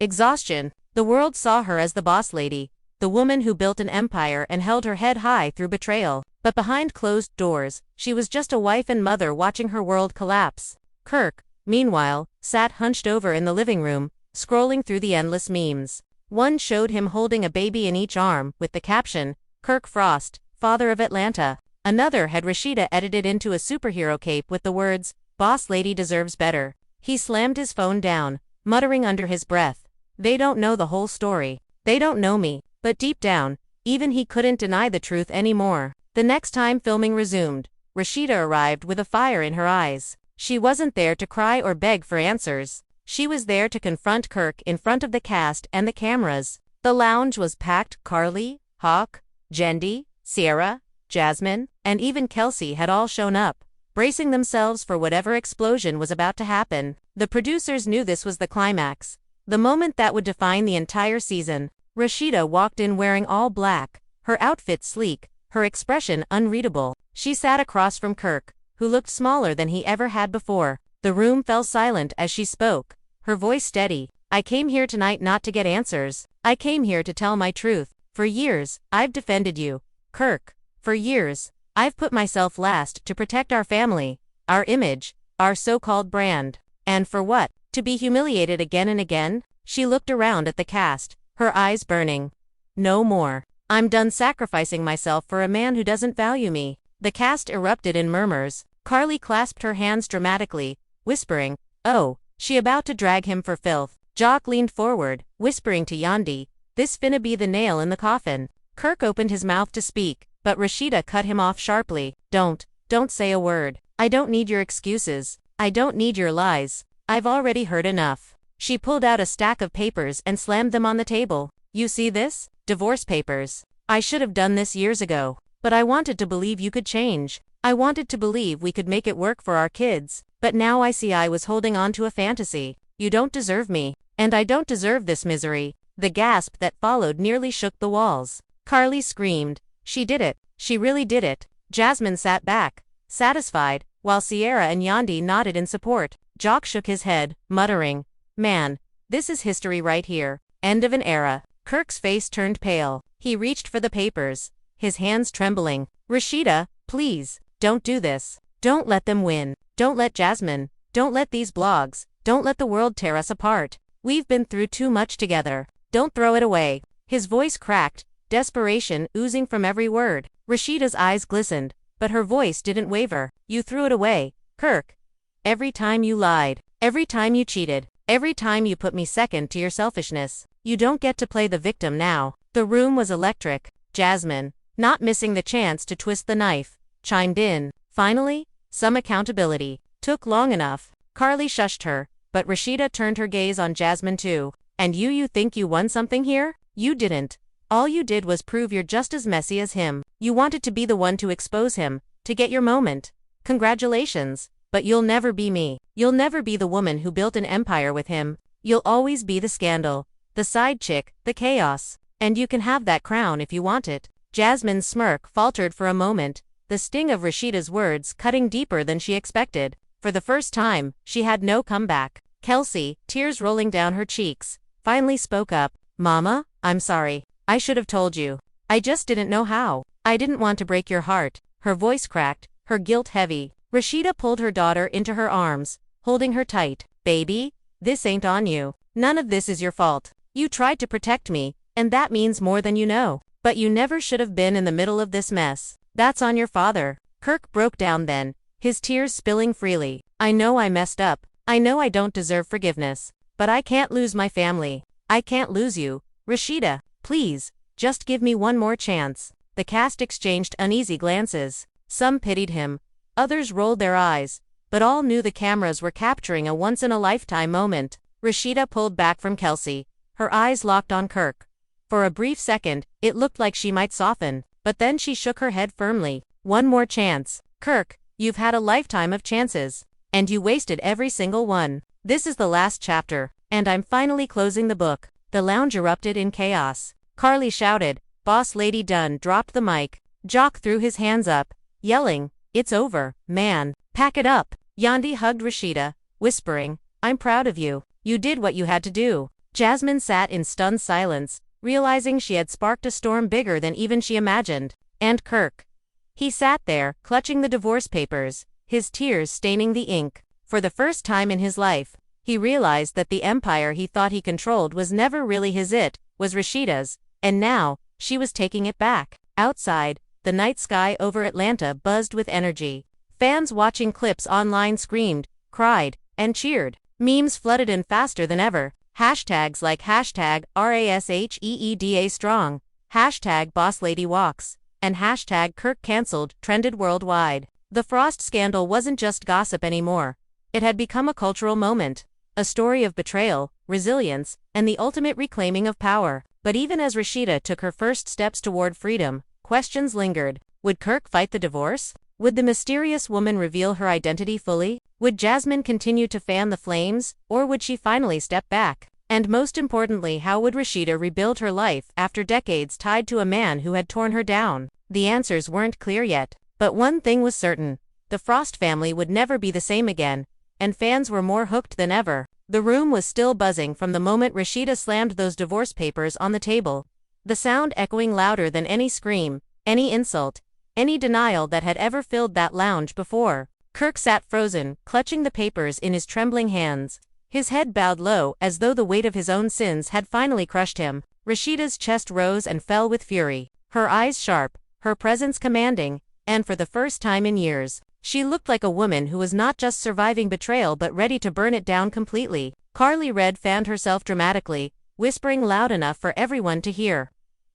[SPEAKER 1] exhaustion. The world saw her as the boss lady, the woman who built an empire and held her head high through betrayal. But behind closed doors, she was just a wife and mother watching her world collapse. Kirk, meanwhile, sat hunched over in the living room, scrolling through the endless memes. One showed him holding a baby in each arm, with the caption, "Kirk Frost, father of Atlanta." Another had Rasheeda edited into a superhero cape with the words, "Boss lady deserves better." He slammed his phone down, muttering under his breath, "They don't know the whole story. They don't know me." But deep down, even he couldn't deny the truth anymore. The next time filming resumed, Rasheeda arrived with a fire in her eyes. She wasn't there to cry or beg for answers. She was there to confront Kirk in front of the cast and the cameras. The lounge was packed. Carly, Hawk, Jendi, Sierra, Jasmine, and even Kelsey had all shown up, bracing themselves for whatever explosion was about to happen. The producers knew this was the climax, the moment that would define the entire season. Rasheeda walked in wearing all black, her outfit sleek, her expression unreadable. She sat across from Kirk, who looked smaller than he ever had before. The room fell silent as she spoke, her voice steady. "I came here tonight not to get answers. I came here to tell my truth. For years, I've defended you, Kirk. For years, I've put myself last to protect our family, our image, our so-called brand. And for what? To be humiliated again and again?" She looked around at the cast, her eyes burning. "No more. I'm done sacrificing myself for a man who doesn't value me." The cast erupted in murmurs. Carly clasped her hands dramatically, whispering, "Oh, she about to drag him for filth." Jock leaned forward, whispering to Yandi, "This finna be the nail in the coffin." Kirk opened his mouth to speak, but Rasheeda cut him off sharply. Don't say a word. I don't need your excuses. I don't need your lies. I've already heard enough." She pulled out a stack of papers and slammed them on the table. "You see this? Divorce papers. I should have done this years ago. But I wanted to believe you could change. I wanted to believe we could make it work for our kids. But now I see I was holding on to a fantasy. You don't deserve me. And I don't deserve this misery." The gasp that followed nearly shook the walls. Carly screamed. She did it. She really did it. Jasmine sat back, satisfied, while Sierra and Yandi nodded in support. Jock shook his head, muttering, "Man, this is history right here. End of an era." Kirk's face turned pale. He reached for the papers, his hands trembling. "Rasheeda, please, don't do this. Don't let them win. Don't let Jasmine. Don't let these blogs. Don't let the world tear us apart. We've been through too much together. Don't throw it away." His voice cracked, desperation oozing from every word. Rasheeda's eyes glistened, but her voice didn't waver. "You threw it away, Kirk. Every time you lied. Every time you cheated. Every time you put me second to your selfishness. You don't get to play the victim now." The room was electric. Jasmine, not missing the chance to twist the knife, chimed in. Finally, some accountability. "Took long enough." Carly shushed her, but Rasheeda turned her gaze on Jasmine too. "And you think you won something here? You didn't. All you did was prove you're just as messy as him. You wanted to be the one to expose him, to get your moment. Congratulations. But you'll never be me. You'll never be the woman who built an empire with him. You'll always be the scandal, the side chick, the chaos. And you can have that crown if you want it." Jasmine's smirk faltered for a moment, the sting of Rasheeda's words cutting deeper than she expected. For the first time, she had no comeback. Kelsey, tears rolling down her cheeks, finally spoke up. "Mama, I'm sorry. I should have told you. I just didn't know how. I didn't want to break your heart." Her voice cracked, her guilt heavy. Rasheeda pulled her daughter into her arms, holding her tight. "Baby, this ain't on you. None of this is your fault. You tried to protect me, and that means more than you know. But you never should have been in the middle of this mess. That's on your father." Kirk broke down then, his tears spilling freely. "I know I messed up. I know I don't deserve forgiveness. But I can't lose my family. I can't lose you. Rasheeda, please, just give me one more chance." The cast exchanged uneasy glances. Some pitied him. Others rolled their eyes. But all knew the cameras were capturing a once-in-a-lifetime moment. Rasheeda pulled back from Kelsey, her eyes locked on Kirk. For a brief second, it looked like she might soften, but then she shook her head firmly. "One more chance. Kirk, you've had a lifetime of chances. And you wasted every single one. This is the last chapter, and I'm finally closing the book." The lounge erupted in chaos. Carly shouted. Boss Lady Dunn dropped the mic. Jock threw his hands up, yelling, "It's over, man. Pack it up." Yandi hugged Rasheeda, whispering, "I'm proud of you. You did what you had to do." Jasmine sat in stunned silence, realizing she had sparked a storm bigger than even she imagined. And Kirk. He sat there, clutching the divorce papers, his tears staining the ink. For the first time in his life, he realized that the empire he thought he controlled was never really his, it was Rasheeda's, and now, she was taking it back. Outside, the night sky over Atlanta buzzed with energy. Fans watching clips online screamed, cried, and cheered. Memes flooded in faster than ever. Hashtags like hashtag RASHEEDA strong, hashtag BossLadyWalks, and hashtag Kirk cancelled trended worldwide. The Frost scandal wasn't just gossip anymore. It had become a cultural moment. A story of betrayal, resilience, and the ultimate reclaiming of power. But even as Rasheeda took her first steps toward freedom, questions lingered. Would Kirk fight the divorce? Would the mysterious woman reveal her identity fully? Would Jasmine continue to fan the flames, or would she finally step back? And most importantly, how would Rasheeda rebuild her life after decades tied to a man who had torn her down? The answers weren't clear yet, but one thing was certain. The Frost family would never be the same again, and fans were more hooked than ever. The room was still buzzing from the moment Rasheeda slammed those divorce papers on the table, the sound echoing louder than any scream, any insult, any denial that had ever filled that lounge before. Kirk sat frozen, clutching the papers in his trembling hands, his head bowed low as though the weight of his own sins had finally crushed him. Rasheeda's chest rose and fell with fury, her eyes sharp, her presence commanding, and for the first time in years, she looked like a woman who was not just surviving betrayal but ready to burn it down completely. Carly Red fanned herself dramatically, whispering loud enough for everyone to hear.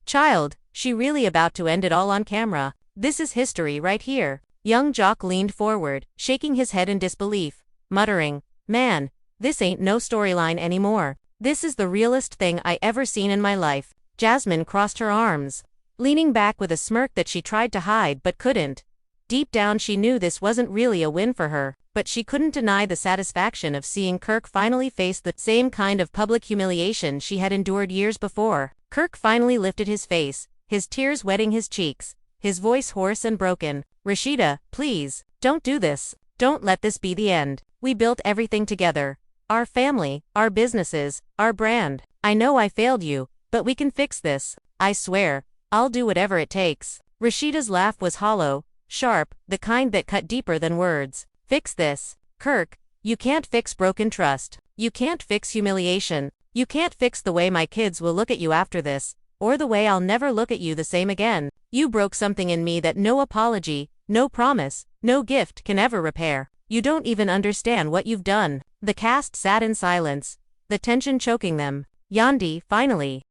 [SPEAKER 1] "Child, she really about to end it all on camera. This is history right here." Young Jock leaned forward, shaking his head in disbelief, muttering, "Man, this ain't no storyline anymore. This is the realest thing I ever seen in my life." Jasmine crossed her arms, leaning back with a smirk that she tried to hide but couldn't. Deep down she knew this wasn't really a win for her, but she couldn't deny the satisfaction of seeing Kirk finally face the same kind of public humiliation she had endured years before. Kirk finally lifted his face, his tears wetting his cheeks, his voice hoarse and broken. "Rasheeda, please, don't do this. Don't let this be the end. We built everything together. Our family, our businesses, our brand. I know I failed you, but we can fix this. I swear, I'll do whatever it takes." Rasheeda's laugh was hollow, sharp, the kind that cut deeper than words. "Fix this? Kirk, you can't fix broken trust. You can't fix humiliation. You can't fix the way my kids will look at you after this, or the way I'll never look at you the same again. You broke something in me that no apology, no promise, no gift can ever repair. You don't even understand what you've done." The cast sat in silence, the tension choking them. Yandi finally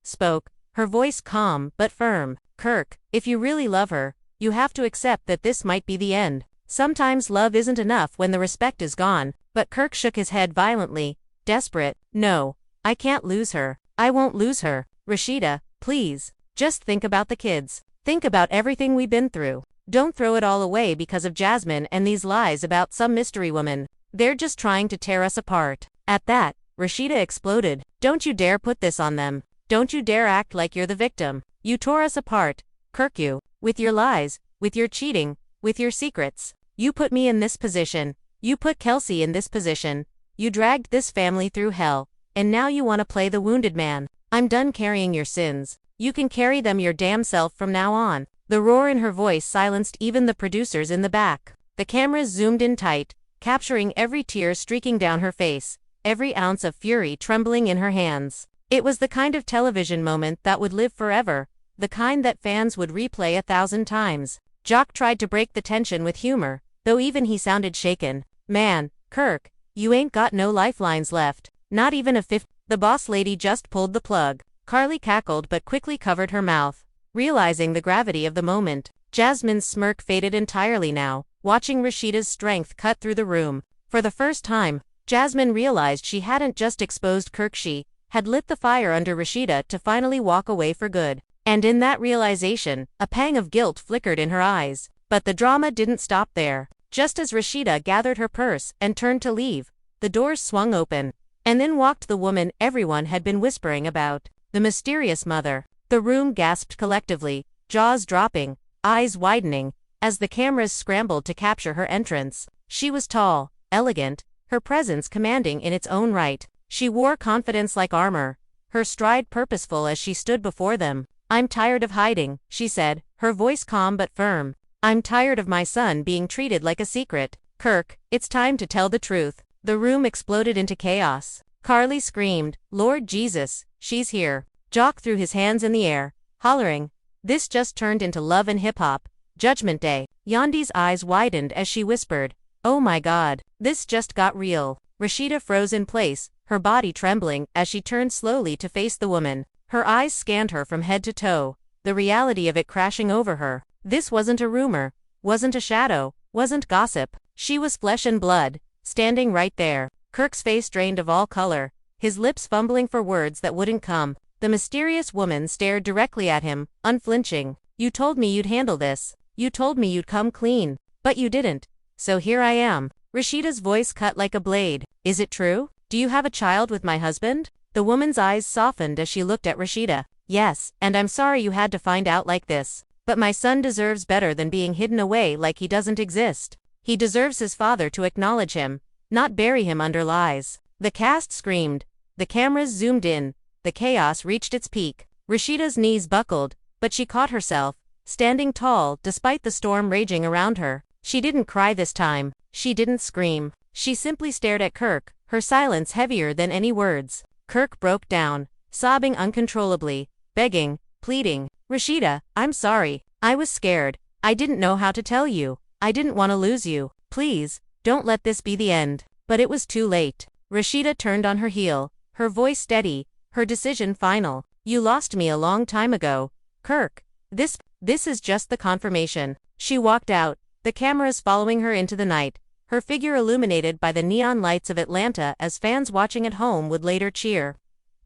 [SPEAKER 1] spoke, her voice calm but firm. "Kirk, if you really love her, you have to accept that this might be the end. Sometimes love isn't enough when the respect is gone." But Kirk shook his head violently, desperate. "No, I can't lose her. I won't lose her. Rasheeda, please, just think about the kids. Think about everything we've been through. Don't throw it all away because of Jasmine and these lies about some mystery woman. They're just trying to tear us apart." At that, Rasheeda exploded. "Don't you dare put this on them. Don't you dare act like you're the victim. You tore us apart, Kirk, you, with your lies, with your cheating, with your secrets. You put me in this position. You put Kelsey in this position. You dragged this family through hell, and now you want to play the wounded man. I'm done carrying your sins. You can carry them your damn self from now on." The roar in her voice silenced even the producers in the back. The cameras zoomed in tight, capturing every tear streaking down her face, every ounce of fury trembling in her hands. It was the kind of television moment that would live forever, the kind that fans would replay 1,000 times. Jock tried to break the tension with humor, though even he sounded shaken. "Man, Kirk, you ain't got no lifelines left, not even a fifth." The boss lady just pulled the plug. Carly cackled but quickly covered her mouth, realizing the gravity of the moment. Jasmine's smirk faded entirely now, watching Rasheeda's strength cut through the room. For the first time, Jasmine realized she hadn't just exposed Kirk, she had lit the fire under Rasheeda to finally walk away for good. And in that realization, a pang of guilt flickered in her eyes. But the drama didn't stop there. Just as Rasheeda gathered her purse and turned to leave, the doors swung open, and then walked the woman everyone had been whispering about, the mysterious mother. The room gasped collectively, jaws dropping, eyes widening, as the cameras scrambled to capture her entrance. She was tall, elegant, her presence commanding in its own right. She wore confidence like armor, her stride purposeful as she stood before them. "I'm tired of hiding," she said, her voice calm but firm. "I'm tired of my son being treated like a secret. Kirk, it's time to tell the truth." The room exploded into chaos. Carly screamed, "Lord Jesus, she's here." Jock threw his hands in the air, hollering. This just turned into Love and Hip Hop. Judgment Day. Yandi's eyes widened as she whispered, "Oh my God, this just got real." Rasheeda froze in place, her body trembling as she turned slowly to face the woman. Her eyes scanned her from head to toe, the reality of it crashing over her. This wasn't a rumor, wasn't a shadow, wasn't gossip. She was flesh and blood, standing right there. Kirk's face drained of all color, his lips fumbling for words that wouldn't come. The mysterious woman stared directly at him, unflinching. "You told me you'd handle this. You told me you'd come clean. But you didn't. So here I am." Rasheeda's voice cut like a blade. "Is it true? Do you have a child with my husband?" The woman's eyes softened as she looked at Rasheeda. "Yes, and I'm sorry you had to find out like this. But my son deserves better than being hidden away like he doesn't exist. He deserves his father to acknowledge him, not bury him under lies." The cast screamed. The cameras zoomed in. The chaos reached its peak. Rasheeda's knees buckled, but she caught herself, standing tall despite the storm raging around her. She didn't cry this time. She didn't scream. She simply stared at Kirk, her silence heavier than any words. Kirk broke down, sobbing uncontrollably, begging, pleading, "Rasheeda, I'm sorry. I was scared. I didn't know how to tell you. I didn't want to lose you. Please, don't let this be the end." But it was too late. Rasheeda turned on her heel, her voice steady, her decision final. "You lost me a long time ago, Kirk. This is just the confirmation." She walked out, the cameras following her into the night, her figure illuminated by the neon lights of Atlanta as fans watching at home would later cheer,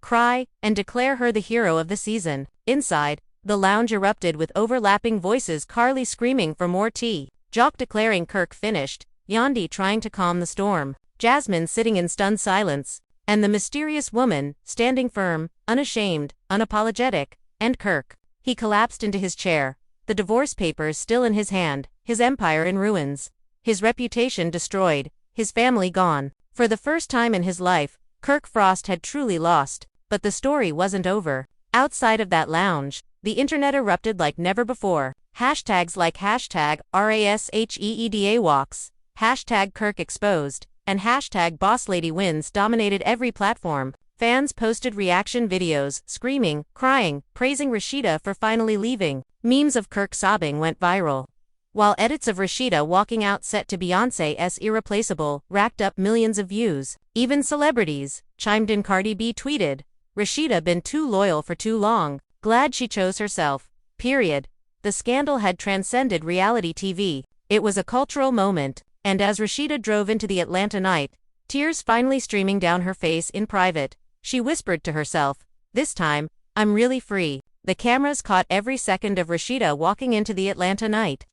[SPEAKER 1] cry, and declare her the hero of the season. Inside, the lounge erupted with overlapping voices, Carly screaming for more tea, Jock declaring Kirk finished, Yandi trying to calm the storm, Jasmine sitting in stunned silence, and the mysterious woman, standing firm, unashamed, unapologetic, and Kirk. He collapsed into his chair, the divorce papers still in his hand, his empire in ruins, his reputation destroyed, his family gone. For the first time in his life, Kirk Frost had truly lost, but the story wasn't over. Outside of that lounge, the internet erupted like never before. Hashtags like hashtag #RASHEEDA walks, hashtag Kirk exposed, and hashtag Boss Lady wins dominated every platform. Fans posted reaction videos, screaming, crying, praising Rasheeda for finally leaving. Memes of Kirk sobbing went viral, while edits of Rasheeda walking out set to Beyoncé's Irreplaceable racked up millions of views. Even celebrities chimed in. Cardi B tweeted, "Rasheeda been too loyal for too long. Glad she chose herself." Period. The scandal had transcended reality TV. It was a cultural moment, and as Rasheeda drove into the Atlanta night, tears finally streaming down her face in private, she whispered to herself, "This time, I'm really free." The cameras caught every second of Rasheeda walking into the Atlanta night.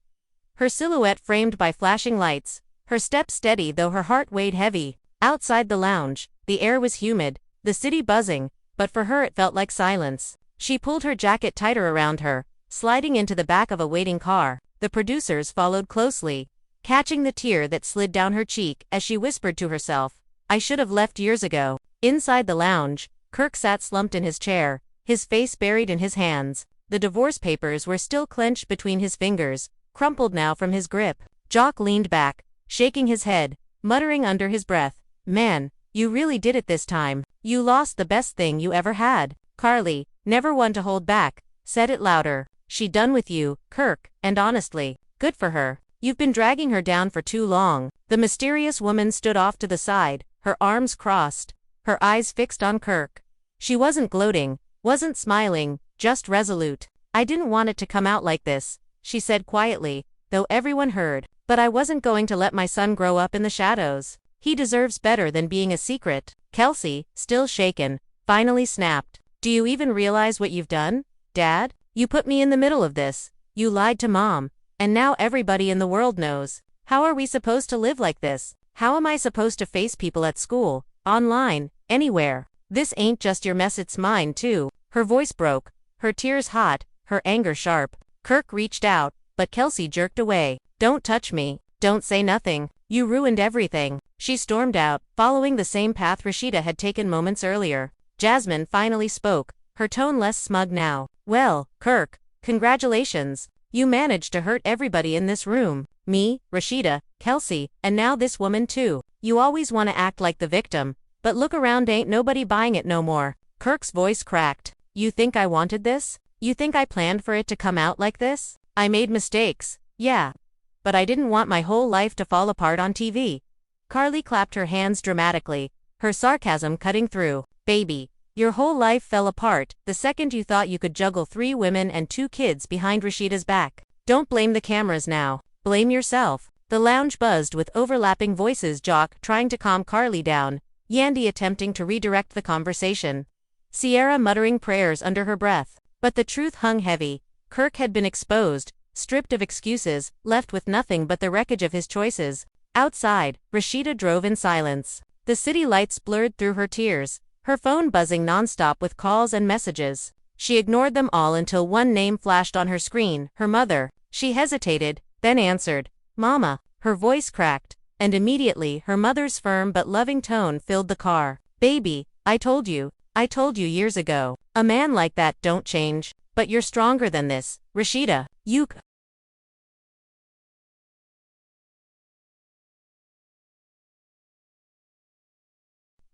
[SPEAKER 1] Her silhouette framed by flashing lights, her step steady though her heart weighed heavy. Outside the lounge, the air was humid, the city buzzing, but for her it felt like silence. She pulled her jacket tighter around her, sliding into the back of a waiting car. The producers followed closely, catching the tear that slid down her cheek as she whispered to herself, "I should have left years ago." Inside the lounge, Kirk sat slumped in his chair, his face buried in his hands. The divorce papers were still clenched between his fingers, crumpled now from his grip. Jock leaned back, shaking his head, muttering under his breath, "Man, you really did it this time. You lost the best thing you ever had." Carly, never one to hold back, said it louder, "She done with you, Kirk, and honestly, good for her. You've been dragging her down for too long." The mysterious woman stood off to the side, her arms crossed, her eyes fixed on Kirk. She wasn't gloating, wasn't smiling, just resolute. "I didn't want it to come out like this," she said quietly, though everyone heard. "But I wasn't going to let my son grow up in the shadows. He deserves better than being a secret." Kelsey, still shaken, finally snapped, "Do you even realize what you've done, Dad? You put me in the middle of this. You lied to Mom. And now everybody in the world knows. How are we supposed to live like this? How am I supposed to face people at school, online, anywhere? This ain't just your mess, it's mine too." Her voice broke, her tears hot, her anger sharp. Kirk reached out, but Kelsey jerked away. "Don't touch me. Don't say nothing. You ruined everything. She stormed out, following the same path Rasheeda had taken moments earlier. Jasmine finally spoke, her tone less smug now. Well, Kirk, congratulations. You managed to hurt everybody in this room. Me, Rasheeda, Kelsey, and now this woman too. You always want to act like the victim, but look around, ain't nobody buying it no more. Kirk's voice cracked. You think I wanted this? You think I planned for it to come out like this? I made mistakes, yeah. But I didn't want my whole life to fall apart on TV. Carly clapped her hands dramatically, her sarcasm cutting through. Baby, your whole life fell apart the second you thought you could juggle 3 women and 2 kids behind Rasheeda's back. Don't blame the cameras now. Blame yourself. The lounge buzzed with overlapping voices, Jock trying to calm Carly down, Yandy attempting to redirect the conversation, Sierra muttering prayers under her breath. But the truth hung heavy. Kirk had been exposed, stripped of excuses, left with nothing but the wreckage of his choices. Outside, Rasheeda drove in silence. The city lights blurred through her tears, her phone buzzing nonstop with calls and messages. She ignored them all until one name flashed on her screen, her mother. She hesitated, then answered, Mama. Her voice cracked, and immediately her mother's firm but loving tone filled the car. Baby, I told you years ago. A man like that don't change. But you're stronger than this, Rasheeda. You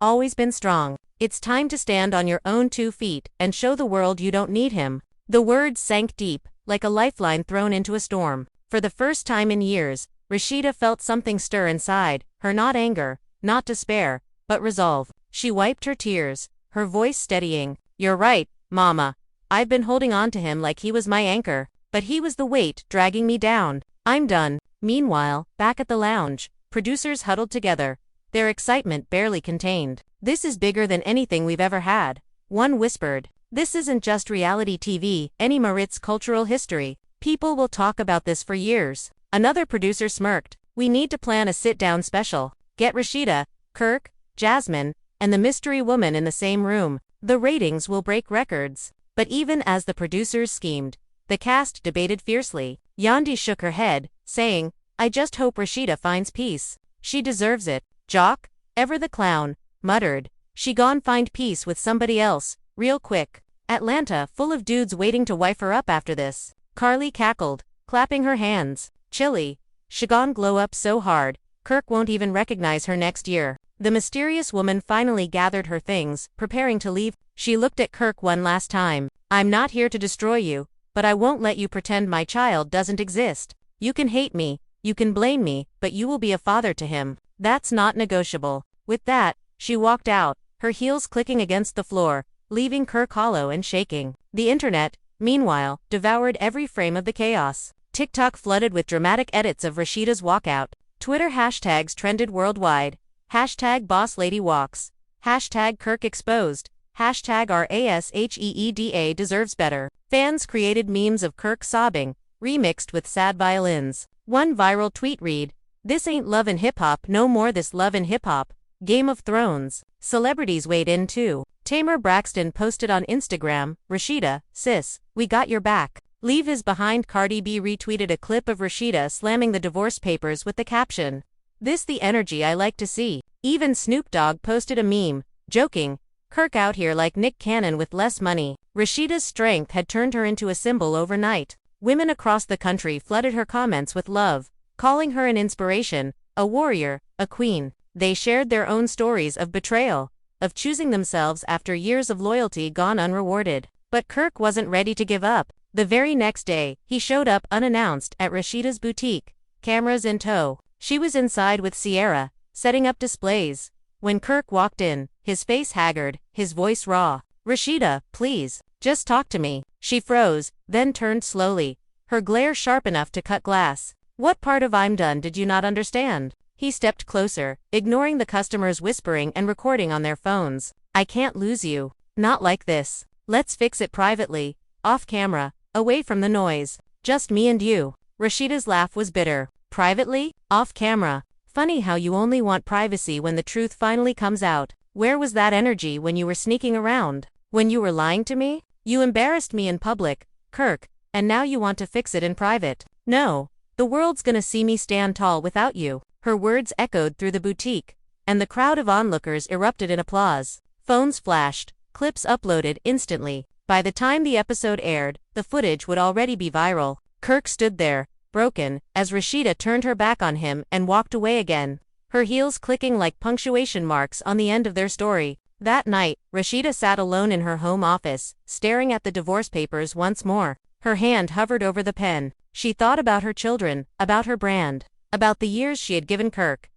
[SPEAKER 1] always been strong. It's time to stand on your own 2 feet and show the world you don't need him. The words sank deep, like a lifeline thrown into a storm. For the first time in years, Rasheeda felt something stir inside her, not anger, not despair, but resolve. She wiped her tears, her voice steadying. You're right, Mama. I've been holding on to him like he was my anchor, but he was the weight dragging me down. I'm done. Meanwhile, back at the lounge, producers huddled together, their excitement barely contained. This is bigger than anything we've ever had. One whispered. This isn't just reality TV, anymore, it's cultural history. People will talk about this for years. Another producer smirked. We need to plan a sit-down special. Get Rasheeda, Kirk, Jasmine, and the mystery woman in the same room. The ratings will break records. But even as the producers schemed, the cast debated fiercely. Yandy shook her head, saying, I just hope Rasheeda finds peace. She deserves it. Jock, ever the clown, muttered. She gone find peace with somebody else, real quick. Atlanta full of dudes waiting to wife her up after this. Carly cackled, clapping her hands. Chilly. She gone glow up so hard, Kirk won't even recognize her next year. The mysterious woman finally gathered her things, preparing to leave. She looked at Kirk one last time. I'm not here to destroy you, but I won't let you pretend my child doesn't exist. You can hate me, you can blame me, but you will be a father to him. That's not negotiable. With that, she walked out, her heels clicking against the floor, leaving Kirk hollow and shaking. The internet, meanwhile, devoured every frame of the chaos. TikTok flooded with dramatic edits of Rasheeda's walkout. Twitter hashtags trended worldwide. Hashtag Boss Lady Walks. Hashtag Kirk Exposed. Hashtag RASHEEDA deserves better. Fans created memes of Kirk sobbing, remixed with sad violins. One viral tweet read, This ain't love and hip-hop no more, this love and hip-hop. Game of Thrones. Celebrities weighed in too. Tamar Braxton posted on Instagram, Rasheeda, sis, we got your back. Leave his behind. Cardi B retweeted a clip of Rasheeda slamming the divorce papers with the caption, This the energy I like to see. Even Snoop Dogg posted a meme, joking, Kirk out here like Nick Cannon with less money. Rasheeda's strength had turned her into a symbol overnight. Women across the country flooded her comments with love, calling her an inspiration, a warrior, a queen. They shared their own stories of betrayal, of choosing themselves after years of loyalty gone unrewarded. But Kirk wasn't ready to give up. The very next day, he showed up unannounced at Rasheeda's boutique, cameras in tow. She was inside with Sierra, setting up displays. When Kirk walked in, his face haggard, his voice raw. Rasheeda, please, just talk to me. She froze, then turned slowly, her glare sharp enough to cut glass. What part of I'm done did you not understand? He stepped closer, ignoring the customers whispering and recording on their phones. I can't lose you. Not like this. Let's fix it privately, off camera, away from the noise. Just me and you. Rasheeda's laugh was bitter. Privately? Off camera. Funny how you only want privacy when the truth finally comes out. Where was that energy when you were sneaking around? When you were lying to me? You embarrassed me in public, Kirk, and now you want to fix it in private. No. The world's gonna see me stand tall without you. Her words echoed through the boutique, and the crowd of onlookers erupted in applause. Phones flashed, clips uploaded instantly. By the time the episode aired, the footage would already be viral. Kirk stood there, broken, as Rasheeda turned her back on him and walked away again, her heels clicking like punctuation marks on the end of their story. That night, Rasheeda sat alone in her home office, staring at the divorce papers once more. Her hand hovered over the pen. She thought about her children, about her brand, about the years she had given Kirk.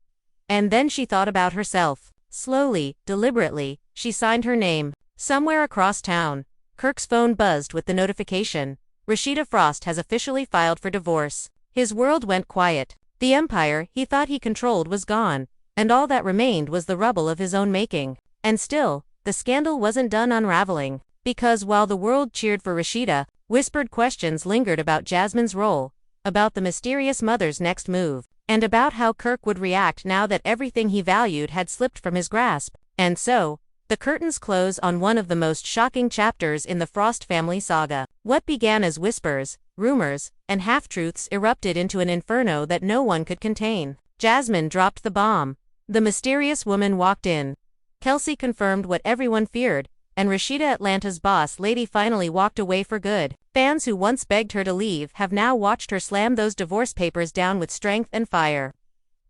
[SPEAKER 1] And then she thought about herself. Slowly, deliberately, she signed her name. Somewhere across town, Kirk's phone buzzed with the notification. Rasheeda Frost has officially filed for divorce. His world went quiet. The empire he thought he controlled was gone, and all that remained was the rubble of his own making. And still, the scandal wasn't done unraveling, because while the world cheered for Rasheeda, whispered questions lingered about Jasmine's role, about the mysterious mother's next move, and about how Kirk would react now that everything he valued had slipped from his grasp. And so, the curtains close on one of the most shocking chapters in the Frost family saga. What began as whispers, rumors, and half-truths erupted into an inferno that no one could contain. Jasmine dropped the bomb. The mysterious woman walked in. Kelsey confirmed what everyone feared, and Rasheeda, Atlanta's boss lady, finally walked away for good. Fans who once begged her to leave have now watched her slam those divorce papers down with strength and fire.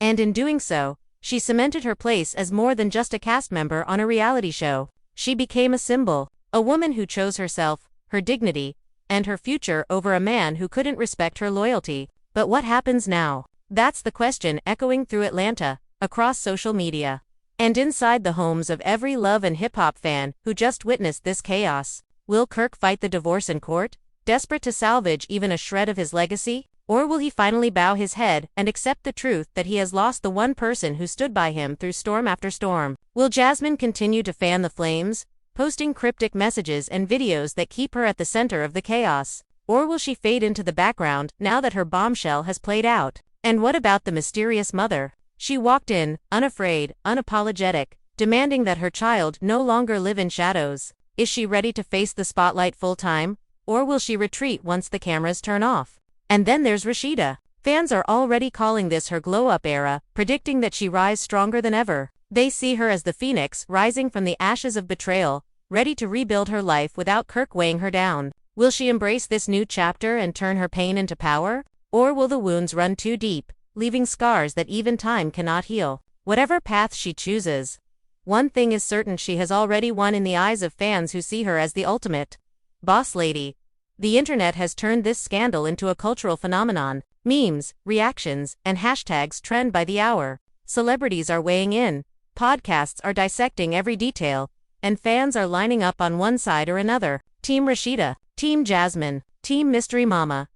[SPEAKER 1] And in doing so, she cemented her place as more than just a cast member on a reality show. She became a symbol, a woman who chose herself, her dignity, and her future over a man who couldn't respect her loyalty. But what happens now? That's the question echoing through Atlanta, across social media, and inside the homes of every love and hip-hop fan who just witnessed this chaos. Will Kirk fight the divorce in court, desperate to salvage even a shred of his legacy? Or will he finally bow his head and accept the truth that he has lost the one person who stood by him through storm after storm? Will Jasmine continue to fan the flames, posting cryptic messages and videos that keep her at the center of the chaos? Or will she fade into the background now that her bombshell has played out? And what about the mysterious mother? She walked in, unafraid, unapologetic, demanding that her child no longer live in shadows. Is she ready to face the spotlight full-time? Or will she retreat once the cameras turn off? And then there's Rasheeda. Fans are already calling this her glow-up era, predicting that she rise stronger than ever. They see her as the phoenix rising from the ashes of betrayal, ready to rebuild her life without Kirk weighing her down. Will she embrace this new chapter and turn her pain into power? Or will the wounds run too deep, leaving scars that even time cannot heal? Whatever path she chooses, one thing is certain: she has already won in the eyes of fans who see her as the ultimate boss lady. The internet has turned this scandal into a cultural phenomenon. Memes, reactions, and hashtags trend by the hour. Celebrities are weighing in, podcasts are dissecting every detail, and fans are lining up on one side or another. Team Rasheeda, Team Jasmine, Team Mystery Mama.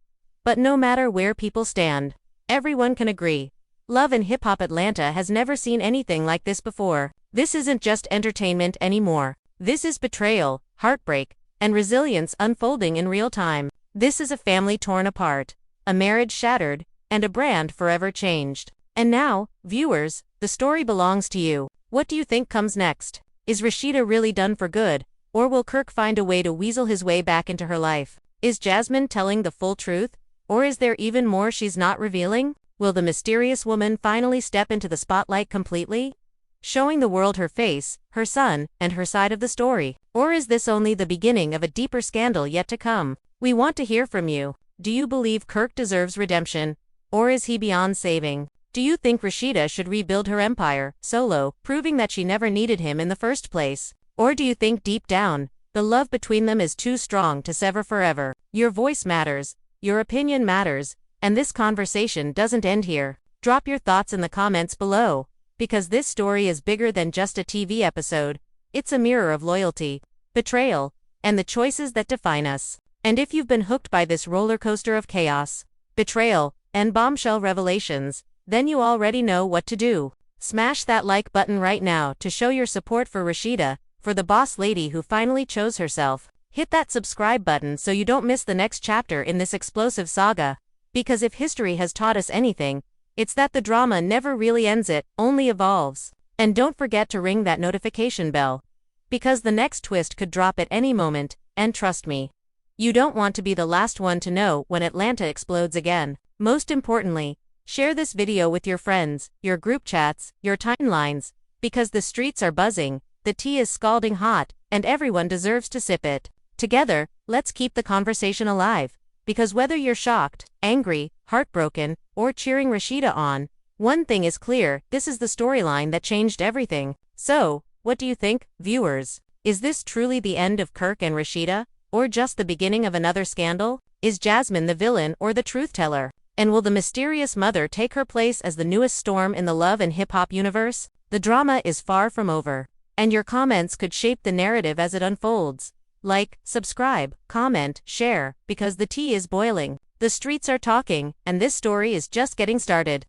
[SPEAKER 1] But no matter where people stand, everyone can agree: Love and Hip Hop Atlanta has never seen anything like this before. This isn't just entertainment anymore. This is betrayal, heartbreak, and resilience unfolding in real time. This is a family torn apart, a marriage shattered, and a brand forever changed. And now, viewers, the story belongs to you. What do you think comes next? Is Rasheeda really done for good, or will Kirk find a way to weasel his way back into her life? Is Jasmine telling the full truth, or is there even more she's not revealing? Will the mysterious woman finally step into the spotlight completely, showing the world her face, her son, and her side of the story? Or is this only the beginning of a deeper scandal yet to come? We want to hear from you. Do you believe Kirk deserves redemption, or is he beyond saving? Do you think Rasheeda should rebuild her empire, solo, proving that she never needed him in the first place? Or do you think deep down, the love between them is too strong to sever forever? Your voice matters, your opinion matters, and this conversation doesn't end here. Drop your thoughts in the comments below, because this story is bigger than just a TV episode. It's a mirror of loyalty, betrayal, and the choices that define us. And if you've been hooked by this roller coaster of chaos, betrayal, and bombshell revelations, then you already know what to do. Smash that like button right now to show your support for Rasheeda, for the boss lady who finally chose herself. Hit that subscribe button so you don't miss the next chapter in this explosive saga. Because if history has taught us anything, it's that the drama never really ends, it only evolves. And don't forget to ring that notification bell, because the next twist could drop at any moment, and trust me, you don't want to be the last one to know when Atlanta explodes again. Most importantly, Share this video with your friends, your group chats, your timelines, because the streets are buzzing, the tea is scalding hot, and everyone deserves to sip it. Together, let's keep the conversation alive. Because whether you're shocked, angry, heartbroken, or cheering Rasheeda on, one thing is clear: this is the storyline that changed everything. So, what do you think, viewers? Is this truly the end of Kirk and Rasheeda, or just the beginning of another scandal? Is Jasmine the villain or the truth-teller? And will the mysterious mother take her place as the newest storm in the love and hip-hop universe? The drama is far from over, and your comments could shape the narrative as it unfolds. Like, subscribe, comment, share, because the tea is boiling, the streets are talking, and this story is just getting started.